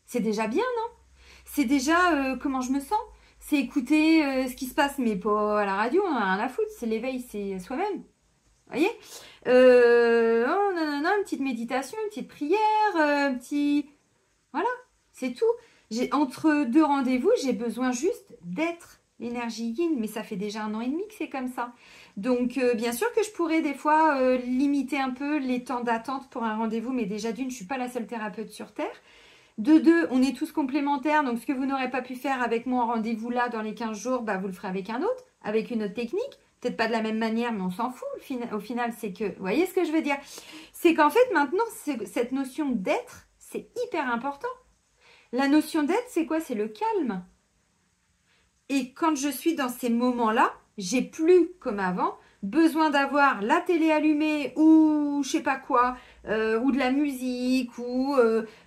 A: C'est déjà bien, non? C'est déjà comment je me sens. C'est écouter ce qui se passe, mais pas à la radio, on en a rien à foutre. C'est l'éveil, c'est soi-même. Vous voyez, oh, non, une petite méditation, une petite prière, un petit... Voilà, c'est tout. Entre 2 rendez-vous, j'ai besoin juste d'être l'énergie yin, mais ça fait déjà 1 an et demi que c'est comme ça. Donc, bien sûr que je pourrais des fois limiter un peu les temps d'attente pour un rendez-vous, mais déjà d'une, je ne suis pas la seule thérapeute sur Terre. De 2, on est tous complémentaires, donc ce que vous n'aurez pas pu faire avec moi en rendez-vous là dans les 15 jours, bah, vous le ferez avec un autre, avec une autre technique. Peut-être pas de la même manière, mais on s'en fout. Au final, c'est que... Vous voyez ce que je veux dire? C'est qu'en fait, maintenant, cette notion d'être, c'est hyper important. La notion d'être, c'est quoi? C'est le calme. Et quand je suis dans ces moments-là, j'ai plus, comme avant, besoin d'avoir la télé allumée ou je sais pas quoi, ou de la musique, ou...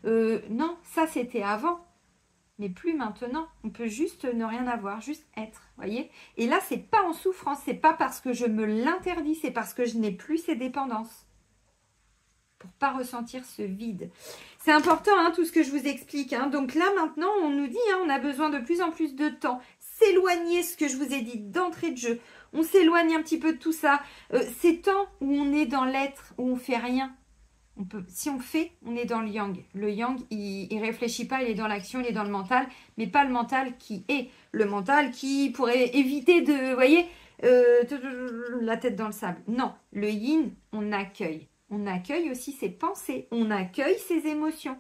A: non, ça, c'était avant. Mais plus maintenant. On peut juste ne rien avoir, juste être, voyez. Et là, c'est pas en souffrance, c'est pas parce que je me l'interdis, c'est parce que je n'ai plus ces dépendances. Pour pas ressentir ce vide. C'est important, hein, tout ce que je vous explique. Hein. Donc là, maintenant, on nous dit, hein, on a besoin de plus en plus de temps. S'éloigner, ce que je vous ai dit d'entrée de jeu. On s'éloigne un petit peu de tout ça. Ces temps où on est dans l'être, où on fait rien. Si on fait, on est dans le yang. Le yang, il réfléchit pas, il est dans l'action, il est dans le mental, mais pas le mental qui est. Le mental qui pourrait éviter de, vous voyez, la tête dans le sable. Non, le yin, on accueille. On accueille aussi ses pensées, on accueille ses émotions.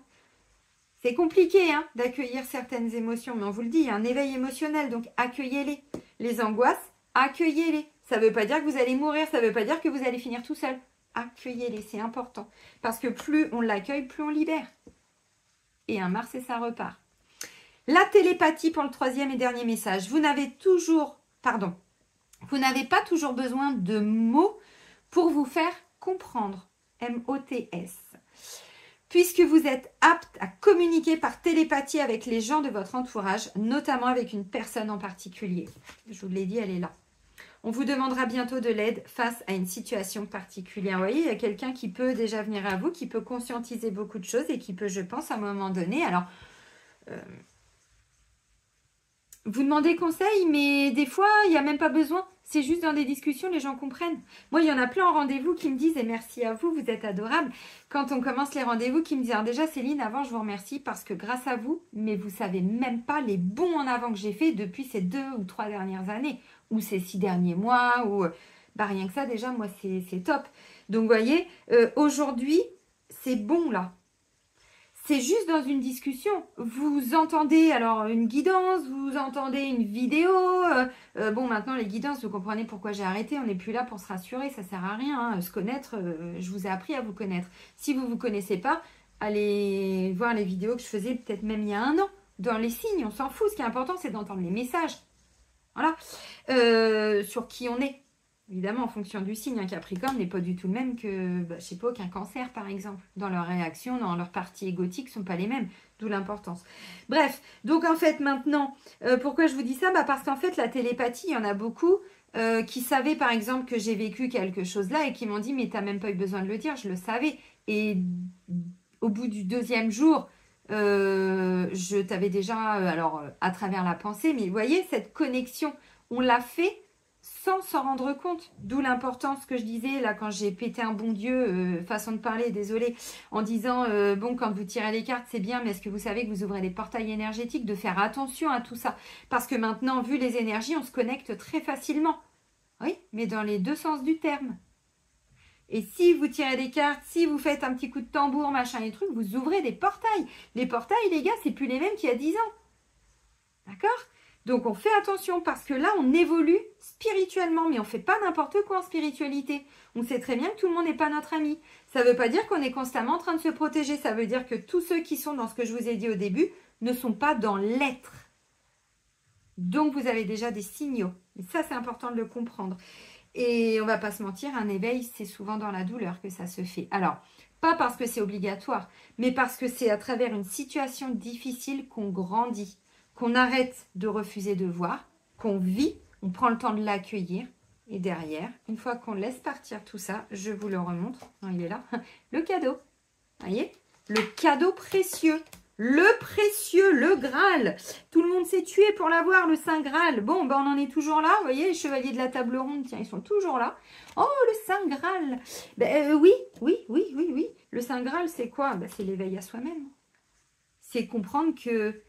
A: C'est compliqué hein, d'accueillir certaines émotions, mais on vous le dit, il y a un éveil émotionnel, donc accueillez-les. Les angoisses, accueillez-les. Ça ne veut pas dire que vous allez mourir, ça ne veut pas dire que vous allez finir tout seul. Accueillez-les, c'est important. Parce que plus on l'accueille, plus on libère. Et un Mars et ça repart. La télépathie pour le 3e et dernier message. Vous n'avez pas toujours besoin de mots pour vous faire comprendre. M-O-T-S. Puisque vous êtes apte à communiquer par télépathie avec les gens de votre entourage, notamment avec une personne en particulier. Je vous l'ai dit, elle est là. On vous demandera bientôt de l'aide face à une situation particulière. Vous voyez, il y a quelqu'un qui peut déjà venir à vous, qui peut conscientiser beaucoup de choses et qui peut, je pense, à un moment donné... Alors, vous demandez conseil, mais des fois, il n'y a même pas besoin. C'est juste dans des discussions, les gens comprennent. Moi, il y en a plein en rendez-vous qui me disent, et merci à vous, vous êtes adorables. Quand on commence les rendez-vous, qui me disent, alors déjà Céline, avant, je vous remercie parce que grâce à vous, mais vous savez même pas les bons en avant que j'ai fait depuis ces 2 ou 3 dernières années, ou ces 6 derniers mois, ou bah, rien que ça, déjà, moi, c'est top. Donc, vous voyez, aujourd'hui, c'est bon, là. C'est juste dans une discussion. Vous entendez alors une guidance, vous entendez une vidéo. Bon, maintenant, les guidances, vous comprenez pourquoi j'ai arrêté. On n'est plus là pour se rassurer, ça ne sert à rien. Hein. Se connaître, je vous ai appris à vous connaître. Si vous ne vous connaissez pas, allez voir les vidéos que je faisais peut-être même il y a 1 an. Dans les signes, on s'en fout. Ce qui est important, c'est d'entendre les messages. Voilà. Sur qui on est. Évidemment, en fonction du signe, un Capricorne n'est pas du tout le même que, je sais pas, qu'un Cancer, par exemple. Dans leurs réactions, dans leur partie égotique, ne sont pas les mêmes. D'où l'importance. Bref, donc en fait, maintenant, pourquoi je vous dis ça? Parce qu'en fait, la télépathie, il y en a beaucoup qui savaient, par exemple, que j'ai vécu quelque chose là et qui m'ont dit, mais tu n'as même pas eu besoin de le dire, je le savais. Et au bout du 2e jour, je t'avais déjà, alors, à travers la pensée, mais vous voyez, cette connexion, on l'a fait sans s'en rendre compte. D'où l'importance que je disais là quand j'ai pété un bon Dieu, façon de parler, désolé, en disant bon, quand vous tirez les cartes c'est bien, mais est-ce que vous savez que vous ouvrez des portails énergétiques, de faire attention à tout ça, parce que maintenant, vu les énergies, on se connecte très facilement. Oui, mais dans les deux sens du terme. Et si vous tirez des cartes, si vous faites un petit coup de tambour, machin et trucs, vous ouvrez des portails. Les portails, les gars, c'est plus les mêmes qu'il y a 10 ans. D'accord? Donc, on fait attention parce que là, on évolue spirituellement, mais on ne fait pas n'importe quoi en spiritualité. On sait très bien que tout le monde n'est pas notre ami. Ça ne veut pas dire qu'on est constamment en train de se protéger. Ça veut dire que tous ceux qui sont dans ce que je vous ai dit au début ne sont pas dans l'être. Donc, vous avez déjà des signaux. Et ça, c'est important de le comprendre. Et on ne va pas se mentir, un éveil, c'est souvent dans la douleur que ça se fait. Alors, pas parce que c'est obligatoire, mais parce que c'est à travers une situation difficile qu'on grandit, qu'on arrête de refuser de voir, qu'on vit, on prend le temps de l'accueillir. Et derrière, une fois qu'on laisse partir tout ça, je vous le remontre, non, il est là, le cadeau. Voyez, le cadeau précieux. Le précieux, le Graal. Tout le monde s'est tué pour l'avoir, le Saint Graal. Bon, ben on en est toujours là. Vous voyez, les chevaliers de la table ronde, tiens, ils sont toujours là. Oh, le Saint Graal. Ben, oui. Le Saint Graal, c'est quoi? Ben, c'est l'éveil à soi-même. C'est comprendre que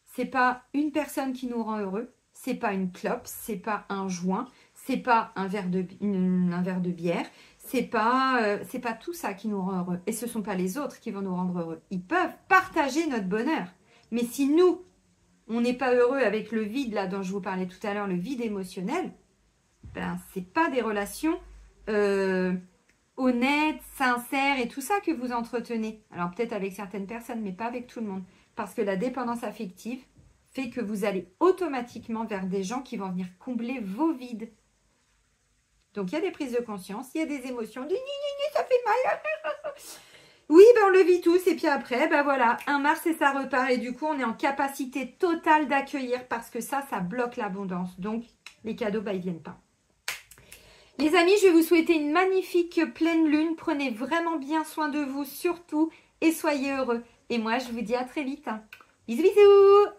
A: c'est pas une personne qui nous rend heureux. C'est pas une clope, c'est pas un joint, c'est pas un verre de bière. C'est pas tout ça qui nous rend heureux. Et ce ne sont pas les autres qui vont nous rendre heureux. Ils peuvent partager notre bonheur. Mais si nous, on n'est pas heureux avec le vide là dont je vous parlais tout à l'heure, le vide émotionnel, ben, ce n'est pas des relations honnêtes, sincères et tout ça que vous entretenez. Alors peut-être avec certaines personnes, mais pas avec tout le monde. Parce que la dépendance affective fait que vous allez automatiquement vers des gens qui vont venir combler vos vides. Donc, il y a des prises de conscience, il y a des émotions. Ça fait mal. Oui, ben on le vit tous. Et puis après, ben voilà, 1 mars et ça repart. Et du coup, on est en capacité totale d'accueillir parce que ça bloque l'abondance. Donc, les cadeaux, ben, ils ne viennent pas. Les amis, je vais vous souhaiter une magnifique pleine lune. Prenez vraiment bien soin de vous, surtout. Et soyez heureux. Et moi, je vous dis à très vite. Bisous, bisous.